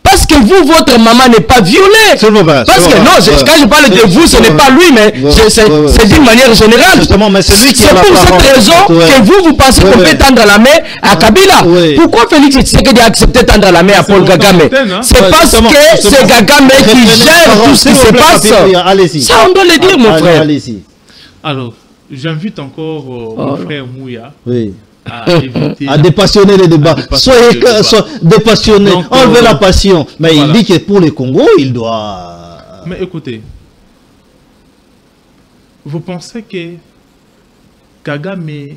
Parce que vous, votre maman n'est pas violée. Parce que non, quand je parle de vous, ce n'est pas lui, mais c'est d'une manière générale. C'est pour cette raison que vous pensez qu'on peut tendre la main à Kabila. Pourquoi Félix Tshisekedi a accepté de tendre la main à Paul Kagame? C'est parce que c'est Kagame qui gère tout ce qui se passe. Ça, on doit le dire, mon frère. Alors, j'invite encore mon frère Mouya. À dépassionner les débats. Soyez dépassionnés, enlevez la passion. Mais voilà. Il dit que pour le Congo, il doit... Mais écoutez, vous pensez que Kagame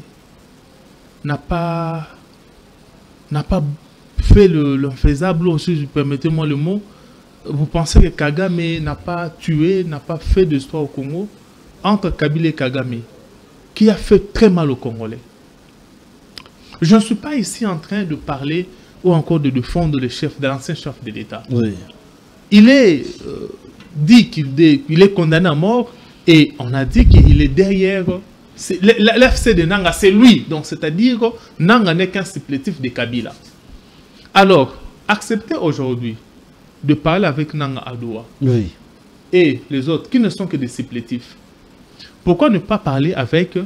n'a pas fait l'infaisable, aussi, permettez-moi le mot. Vous pensez que Kagame n'a pas tué, n'a pas fait d'histoire au Congo? Entre Kabila et Kagame, qui a fait très mal aux Congolais. Je ne suis pas ici en train de parler ou encore de défendre le chef, de l'ancien chef de l'État. Oui. Il est dit qu'il est condamné à mort, Et on a dit qu'il est derrière l'FC de Nanga, c'est lui. Donc, c'est-à-dire que Nanga n'est qu'un supplétif de Kabila. Alors, accepter aujourd'hui de parler avec Nanga Adoua et les autres qui ne sont que des supplétifs. Pourquoi ne pas parler avec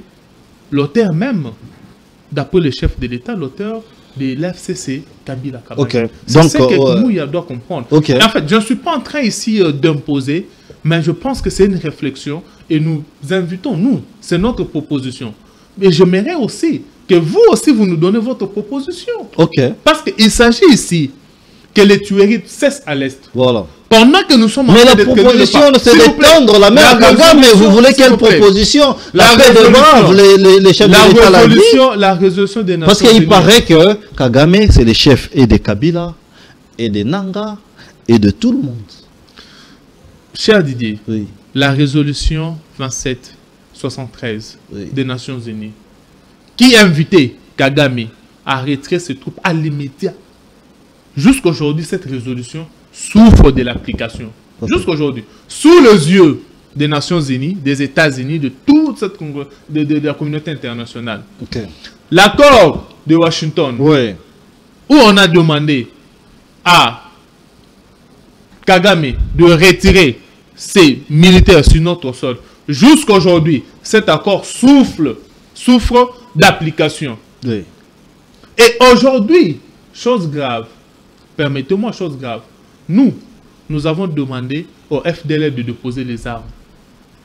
l'auteur même, d'après le chef de l'État, l'auteur de l'FCC, Kabila Kabila. C'est ce que Mouya doit comprendre. En fait, je ne suis pas en train ici d'imposer, mais je pense que c'est une réflexion et nous invitons, nous, c'est notre proposition. Mais j'aimerais aussi que vous aussi, vous nous donnez votre proposition. Parce qu'il s'agit ici que les tueries cessent à l'Est. Voilà. Pendant que nous sommes en mais train la proposition, c'est d'étendre la main à Kagame, mais vous voulez quelle proposition? La paix de Brave, les chefs de l'État l'a dit. La résolution des Nations Parce qu'il paraît que Kagame, c'est les chefs et des Kabila, et des Nanga, et de tout le monde. Cher Didier, la résolution 2773 des Nations Unies, qui invitait Kagame à retirer ses troupes à l'immédiat. Jusqu'aujourd'hui, cette résolution souffre de l'application. Jusqu'aujourd'hui, sous les yeux des Nations Unies, des États-Unis, de toute cette de la communauté internationale. L'accord de Washington, où on a demandé à Kagame de retirer ses militaires sur notre sol, jusqu'aujourd'hui, cet accord souffre d'application. Et aujourd'hui, chose grave, permettez-moi, chose grave, nous avons demandé au FDLR de déposer les armes.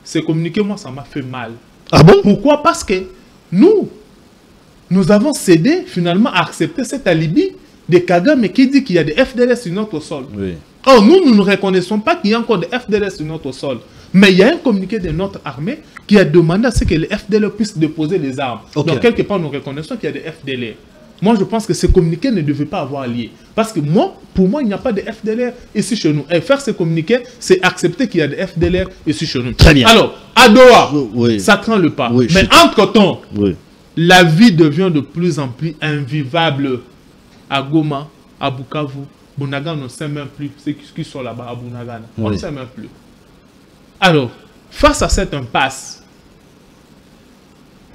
C'est communiqué, moi, ça m'a fait mal. Ah bon? Pourquoi? Parce que nous avons cédé finalement à accepter cet alibi de Kagame qui dit qu'il y a des FDLR sur notre sol. Or, nous ne reconnaissons pas qu'il y a encore des FDLR sur notre sol. Mais il y a un communiqué de notre armée qui a demandé à ce que les FDLR puissent déposer les armes. Donc, quelque part, nous reconnaissons qu'il y a des FDLR. Moi, je pense que ce communiqué ne devait pas avoir lieu. Parce que pour moi, il n'y a pas de FDLR ici chez nous. Et faire ce communiqué, c'est accepter qu'il y a des FDLR ici chez nous. Très bien. Alors, à Doha, ça craint le pas. Mais entre-temps, la vie devient de plus en plus invivable. À Goma, à Bukavu, Bunagana, on ne sait même plus ceux qui sont là-bas à Bunagana. On ne sait même plus. Alors, face à cette impasse,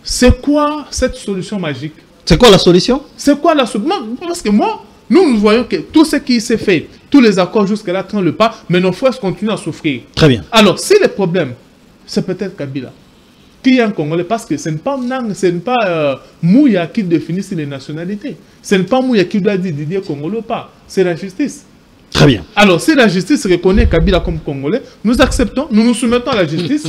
c'est quoi cette solution magique? C'est quoi la solution? C'est quoi la solution? Parce que nous voyons que tout ce qui s'est fait, tous les accords jusque-là traînent le pas, mais nos frères continuent à souffrir. Très bien. Alors, si le problème, c'est peut-être Kabila, qui est un Congolais, parce que ce n'est pas Mouya qui définit les nationalités. Ce n'est pas Mouya qui doit dire Didier Congolais ou pas. C'est la justice. Très bien. Alors, si la justice reconnaît Kabila comme Congolais, nous acceptons, nous nous soumettons à la justice.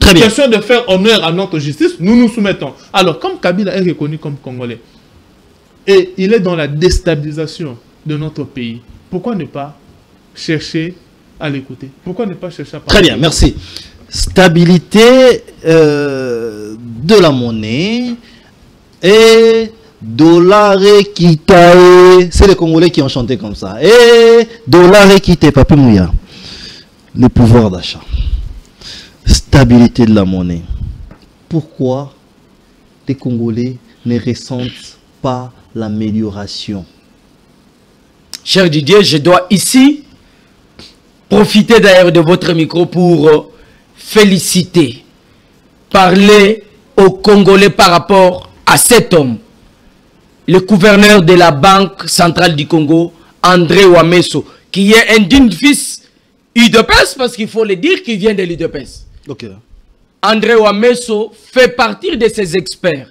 Très bien. Question de faire honneur à notre justice, nous nous soumettons. Alors, comme Kabila est reconnu comme Congolais, et il est dans la déstabilisation de notre pays, pourquoi ne pas chercher à l'écouter? Pourquoi ne pas chercher à parler? Très bien, merci. Stabilité de la monnaie et dollar quitté. C'est les Congolais qui ont chanté comme ça. Et dollar quitté, Papi Mouya. Le pouvoir d'achat. Stabilité de la monnaie. Pourquoi les Congolais ne ressentent pas l'amélioration? Cher Didier, je dois ici profiter d'ailleurs de votre micro pour féliciter, parler aux Congolais par rapport à cet homme, le gouverneur de la Banque centrale du Congo, André Ouamesso, qui est un digne fils UDPS, parce qu'il faut le dire qu'il vient de l'UDPS. André Ouamesso fait partie de ces experts,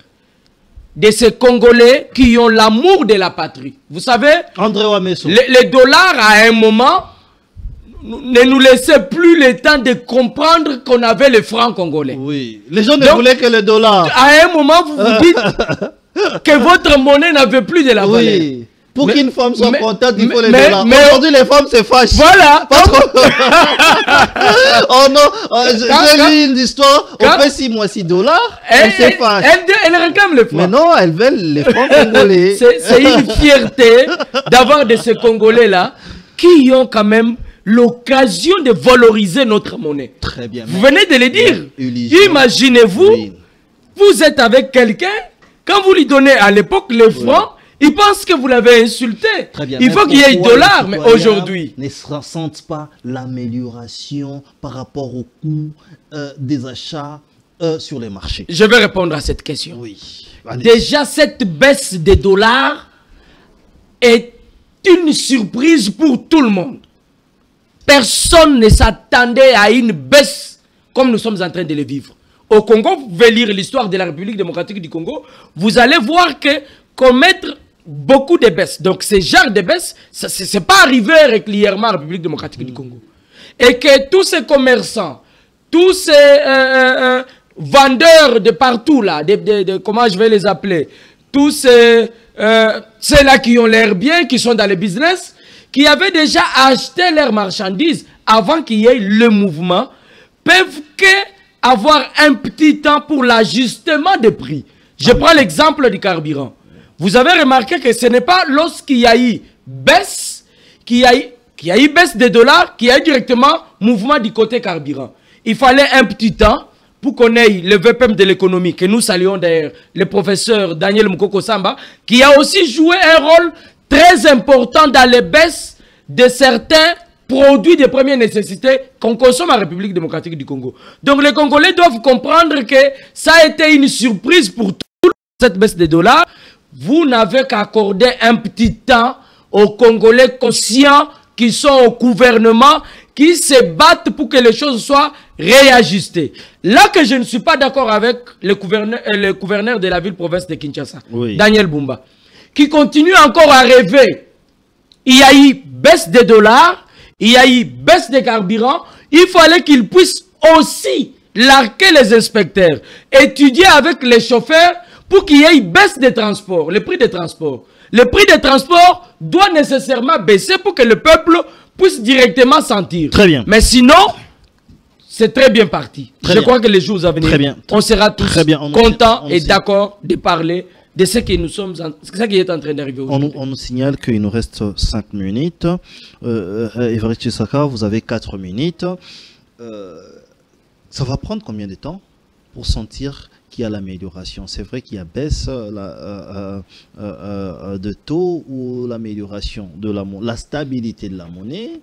de ces Congolais qui ont l'amour de la patrie. Vous savez, André Ouamesso, les dollars à un moment ne nous laissait plus le temps de comprendre qu'on avait le franc congolais. Oui, les gens ne voulaient que le dollar. À un moment, vous vous dites que votre monnaie n'avait plus de la valeur. Oui. Pour qu'une femme soit contente, il faut les dollars. Mais aujourd'hui, les femmes se fâchent. Voilà. Oh non, j'ai lu une histoire. On fait 6 mois 6 dollars. Elle se fâche. Elle réclame le franc. Mais non, elles veulent les francs congolais. C'est une fierté d'avoir de ces Congolais-là qui ont quand même l'occasion de valoriser notre monnaie. Très bien. Vous venez de le dire. Imaginez-vous, vous êtes avec quelqu'un, quand vous lui donnez à l'époque le franc, Il pense que vous l'avez insulté. Très bien. Il faut qu'il y ait $, mais aujourd'hui... ne ressentent pas l'amélioration par rapport au coût des achats sur les marchés. Je vais répondre à cette question. Oui. Déjà, cette baisse des dollars est une surprise pour tout le monde. Personne ne s'attendait à une baisse comme nous sommes en train de le vivre. Au Congo, vous pouvez lire l'histoire de la République démocratique du Congo, vous allez voir que commettre beaucoup de baisses. Donc, ce genre de baisses, ce n'est pas arrivé régulièrement en République démocratique du Congo. Et que tous ces commerçants, tous ces vendeurs de partout, là, comment je vais les appeler, tous ceux-là qui ont l'air bien, qui sont dans le business, qui avaient déjà acheté leurs marchandises avant qu'il y ait le mouvement, peuvent avoir un petit temps pour l'ajustement des prix. Je prends l'exemple du carburant. Vous avez remarqué que ce n'est pas lorsqu'il y a eu baisse, qu'il y a eu baisse des dollars, qu'il y a eu directement mouvement du côté carburant. Il fallait un petit temps pour qu'on ait le VPM de l'économie, que nous saluons d'ailleurs, le professeur Daniel Mukoko Samba, qui a aussi joué un rôle très important dans les baisses de certains produits de première nécessité qu'on consomme en République démocratique du Congo. Donc les Congolais doivent comprendre que ça a été une surprise pour toute cette baisse des dollars. Vous n'avez qu'à accorder un petit temps aux Congolais conscients qui sont au gouvernement, qui se battent pour que les choses soient réajustées. Là que je ne suis pas d'accord avec le gouverneur de la ville-province de Kinshasa, oui, Daniel Bumba, qui continue encore à rêver. Il y a eu baisse des dollars, il y a eu baisse des carburants, il fallait qu'il puisse aussi larguer les inspecteurs, étudier avec les chauffeurs pour qu'il y ait baisse des transports, le prix des transports. Le prix des transports doit nécessairement baisser pour que le peuple puisse directement sentir. Très bien. Mais sinon, c'est très bien parti. Je crois que les jours à venir, on sera tous contents et d'accord de parler de ce que nous sommes, ce qui est en train d'arriver aujourd'hui. On nous signale qu'il nous reste 5 minutes. Everett Chisaka, vous avez 4 minutes. Ça va prendre combien de temps pour sentir qu'il y a l'amélioration? C'est vrai qu'il y a baisse de taux ou l'amélioration de la stabilité de la monnaie.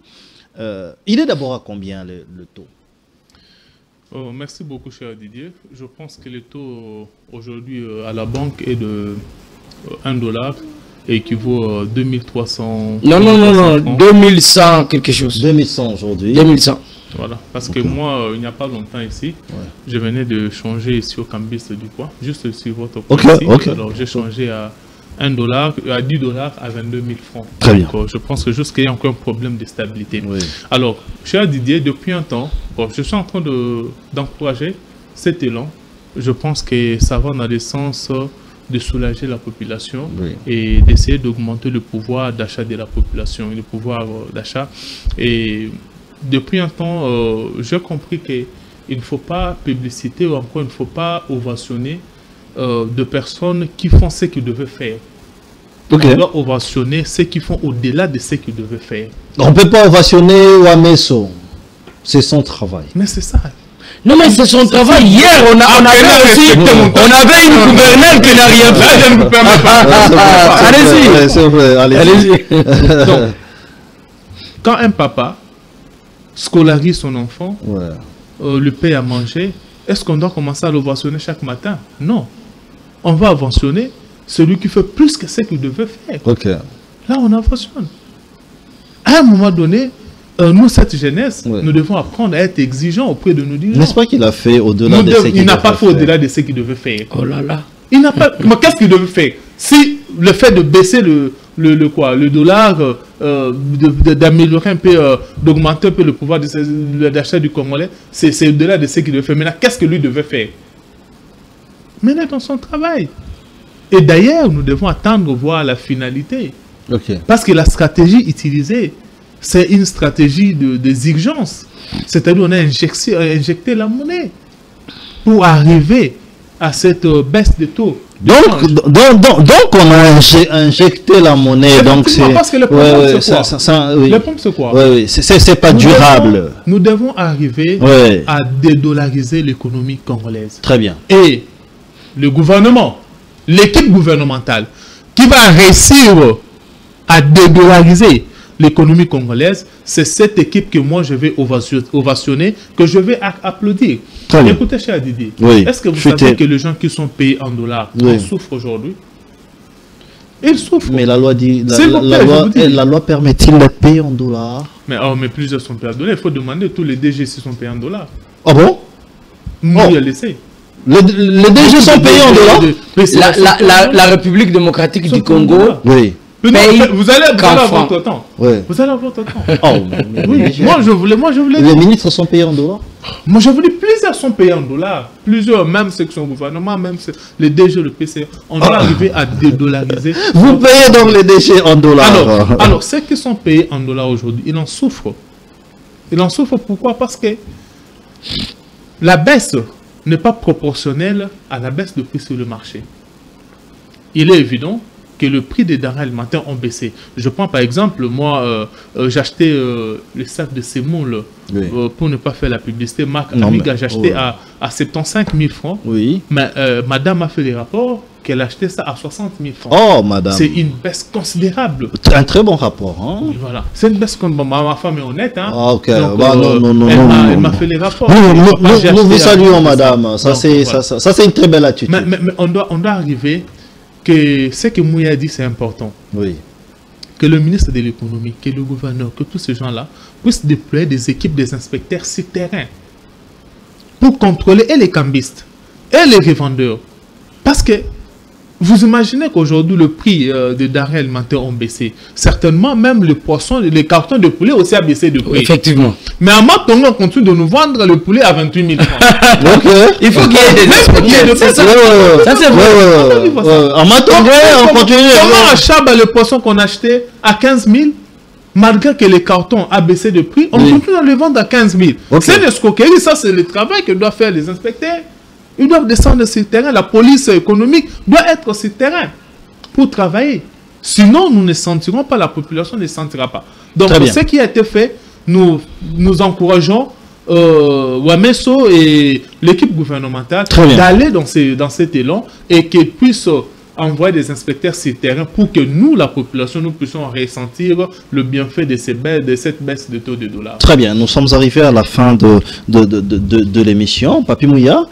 Il est d'abord à combien le taux? Merci beaucoup, cher Didier. Je pense que le taux aujourd'hui à la banque est de $1 et équivaut à 2300. Non, 2100 quelque chose. 2100 aujourd'hui. 2100. Voilà, parce que moi, il n'y a pas longtemps ici, je venais de changer ici au Cambis du coin, juste sur votre point. Alors j'ai changé à $1, à $10 à 22 000 francs. Très bien. Donc, je pense que juste qu'il y a encore un problème de stabilité. Oui. Alors, cher Didier, depuis un temps, je suis en train d'encourager cet élan. Je pense que ça va dans le sens de soulager la population et d'essayer d'augmenter le pouvoir d'achat de la population, le pouvoir d'achat. Et depuis un temps, j'ai compris qu'il ne faut pas publiciter ou encore il ne faut pas ovationner de personnes qui font ce qu'ils devaient faire. On doit ovationner ceux qui font au-delà de ce qu'ils devaient faire. On ne peut pas ovationner Wameso. C'est son travail. Mais c'est ça. Non, mais c'est son travail. Hier, on avait aussi une gouverneure qui n'a rien fait. Allez-y. Donc, quand un papa scolarise son enfant, le paie à manger, est-ce qu'on doit commencer à l'ovationner chaque matin? Non. On va ovationner celui qui fait plus que ce qu'il devait faire. Là, on ovationne. À un moment donné, nous, cette jeunesse, nous devons apprendre à être exigeants auprès de nos dirigeants. N'est-ce pas qu'il a fait au-delà de ce qu'il devait faire? Il n'a pas fait au-delà de ce qu'il devait faire. Oh là là. Il n'a pas... Mais qu'est-ce qu'il devait faire? Si le fait de baisser le dollar, d'améliorer un peu, d'augmenter un peu le pouvoir d'achat du Congolais, c'est au-delà de ce qu'il devait faire. Maintenant, qu'est-ce que lui devait faire? Mener dans son travail. Et d'ailleurs, nous devons attendre voir la finalité. Parce que la stratégie utilisée, c'est une stratégie d'exigence. C'est-à-dire qu'on a injecté la monnaie pour arriver à cette baisse de taux. Donc on a injecté la monnaie. Donc c'est parce que le problème c'est quoi? C'est pas durable. Nous devons arriver à dédollariser l'économie congolaise. Très bien. Et le gouvernement, l'équipe gouvernementale qui va réussir à dédollariser l'économie congolaise, c'est cette équipe que moi je vais ovationner, que je vais applaudir. Écoutez, cher Didier, est-ce que vous savez que les gens qui sont payés en dollars en souffrent aujourd'hui? Ils souffrent. Mais la loi dit, la loi permet-il de payer en dollars? Mais plusieurs sont payés en dollars. Il faut demander tous les DG s'ils sont payés en dollars. Ah bon? Nous, il y a laissé. Les DG sont payés en dollars? La République démocratique du Congo. Oui. Vous allez avoir votre temps. Vous allez avoir votre temps. Moi, je voulais. Les ministres sont payés en dollars? Moi, je voulais plusieurs sont payés en dollars. Plusieurs, même ceux qui sont au gouvernement, même les DG, le PC. On doit arriver à dédollariser. Vous payez donc les DG en dollars? Alors, ceux qui sont payés en dollars aujourd'hui, ils en souffrent. Ils en souffrent pourquoi? Parce que la baisse n'est pas proportionnelle à la baisse de prix sur le marché. Il est évident que le prix des denrées alimentaires ont baissé. Je prends par exemple, moi, j'achetais le sac de semoule, pour ne pas faire la publicité, marque Amiga, j'achetais à 75 000 francs. Oui. Mais madame a fait les rapports qu'elle achetait ça à 60 000 francs. Oh, madame. C'est une baisse considérable. Un très bon rapport. Hein? Voilà. C'est une baisse considérable. Ma femme est honnête. Hein? Ah, ok. Donc, non, elle m'a fait les rapports. Nous vous saluons, madame. Ça, c'est une très belle attitude. Mais on doit arriver que ce que Mouya a dit, c'est important. Oui. Que le ministre de l'économie, que le gouverneur, que tous ces gens-là puissent déployer des équipes, des inspecteurs sur terrain pour contrôler et les cambistes et les revendeurs. Parce que vous imaginez qu'aujourd'hui, le prix des denrées alimentaires ont baissé. Certainement, même le poisson, les cartons de poulet aussi a baissé de prix. Effectivement. Mais à Matongo, on continue de nous vendre le poulet à 28 000 francs. Donc, il faut qu'il y ait des inspecteurs. Ça, c'est vrai. À Matongo, on continue. Comment à Chaba, le poisson qu'on achetait à 15 000, malgré que les cartons a baissé de prix, on continue à le vendre à 15 000. C'est une escroquerie. Ça, c'est le travail que doivent faire les inspecteurs. Ils doivent descendre sur le terrain. La police économique doit être sur le terrain pour travailler. Sinon, nous ne sentirons pas, la population ne sentira pas. Donc, ce qui a été fait, nous encourageons Wameso et l'équipe gouvernementale d'aller dans cet élan et qu'ils puissent envoyer des inspecteurs sur le terrain pour que nous, la population, nous puissions ressentir le bienfait de cette baisse de taux de dollars. Très bien, nous sommes arrivés à la fin de l'émission. Papi Mouya,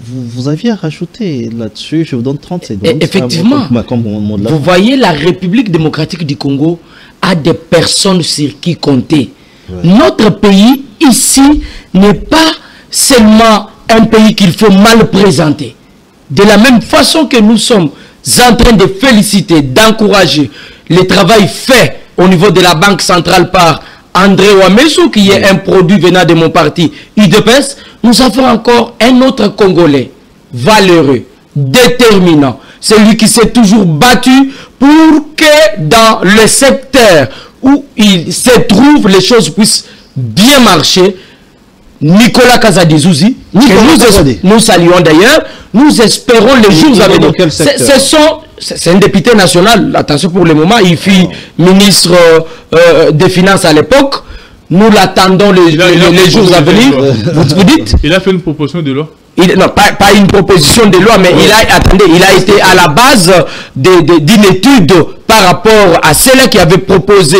vous aviez rajouté là-dessus, je vous donne 30 secondes. Effectivement, vous voyez, la République démocratique du Congo a des personnes sur qui compter. Notre pays, ici, n'est pas seulement un pays qu'il faut mal présenter. De la même façon que nous sommes en train de féliciter, d'encourager le travail fait au niveau de la Banque centrale par André Wameso, qui est un produit venant de mon parti UDPS, nous avons encore un autre Congolais, valeureux, déterminant, celui qui s'est toujours battu pour que dans le secteur où il se trouve, les choses puissent bien marcher. Nicolas Kazadi-Zouzi, que nous saluons d'ailleurs, nous espérons les jours à venir. C'est un député national, attention pour le moment, il fut ministre des Finances à l'époque. Nous l'attendons les jours à venir. Vous dites? Il a fait une proposition de loi. Non, pas une proposition de loi, mais il a été à la base d'une étude par rapport à celle qui avait proposé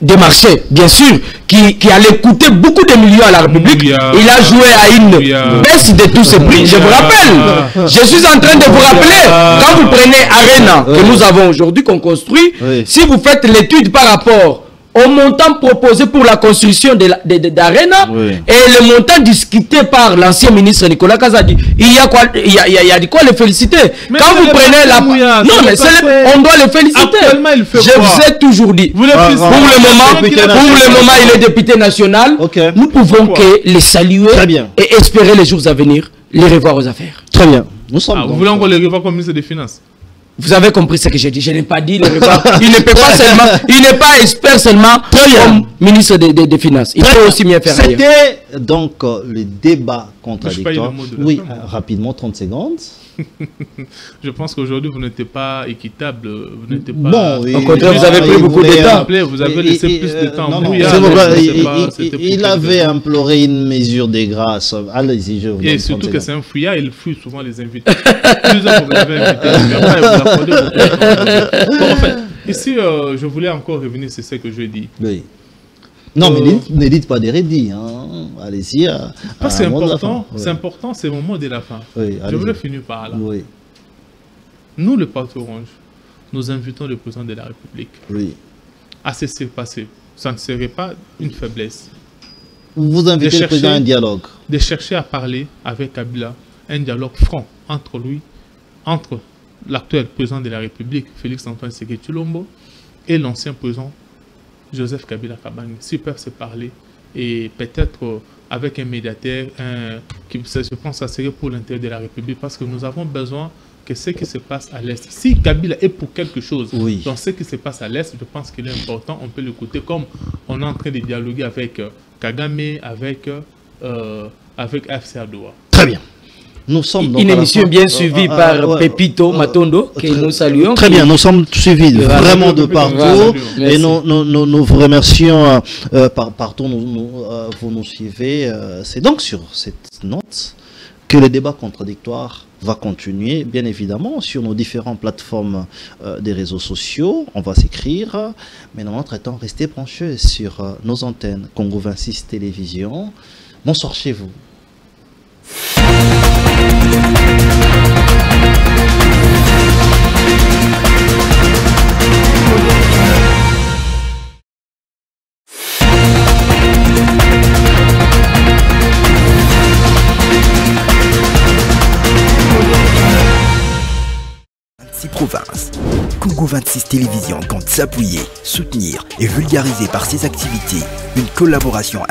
des marchés, bien sûr, qui allait coûter beaucoup de millions à la République. Il a joué à une baisse de tous ces prix. Je vous rappelle, je suis en train de vous rappeler, quand vous prenez Arena, que nous avons aujourd'hui, qu'on construit, si vous faites l'étude par rapport au montant proposé pour la construction d'Arena et le montant discuté par l'ancien ministre Nicolas Kazadi, il y a de quoi le féliciter. Mais quand vous prenez la... Non, mais on doit le féliciter. Je vous ai toujours dit, pour le moment, il est député national. Nous pouvons que les saluer et espérer les jours à venir les revoir aux affaires. Très bien. Nous sommes vous voulez encore les revoir comme ministre des Finances? Vous avez compris ce que j'ai dit. Je n'ai pas dit, il ne peut pas seulement, il n'est pas expert seulement comme ministre des Finances. Il peut aussi mieux faire. C'était donc le débat contradictoire. Oui, rapidement, 30 secondes. Je pense qu'aujourd'hui, vous n'êtes pas équitable. Vous n'êtes pas... Bon, au contraire, vous avez pris beaucoup de temps. Vous avez laissé plus de temps. Non, il avait imploré une mesure de grâce. Allez-y, je vous Et surtout que c'est un fouillard, il fuit souvent les invités. Plusieurs vous l'avez invité. Bon, en fait, ici, je voulais encore revenir sur ce que je dis. Oui. Non, mais ne dites pas des rédits. Hein. Allez-y. C'est important, c'est important, c'est le mot de la fin. Oui, je voulais finir par là. Oui. Nous, le Parti Orange, nous invitons le président de la République à se passer. Ça ne serait pas une faiblesse. Vous invitez le président à un dialogue. De chercher à parler avec Kabila, un dialogue franc entre lui, entre l'actuel président de la République, Félix-Antoine Tshisekedi Tshilombo, et l'ancien président Joseph Kabila Kabange, s'ils peuvent se parler et peut-être avec un médiateur qui, je pense, ça serait pour l'intérêt de la République parce que nous avons besoin que ce qui se passe à l'Est, si Kabila est pour quelque chose dans ce qui se passe à l'Est, je pense qu'il est important, on peut l'écouter comme on est en train de dialoguer avec Kagame, avec FC Adoua. Très bien. Nous sommes une émission bien suivie par Pepito Matondo, que nous saluons. Très bien, nous sommes suivis vraiment de partout. Et nous vous remercions partout, vous nous suivez. C'est donc sur cette note que le débat contradictoire va continuer, bien évidemment, sur nos différentes plateformes des réseaux sociaux. On va s'écrire. Mais dans notre-temps, restez branchés sur nos antennes Congo 26 Télévision. Bonsoir chez vous. Province. Congo 26 Télévision compte s'appuyer, soutenir et vulgariser par ses activités une collaboration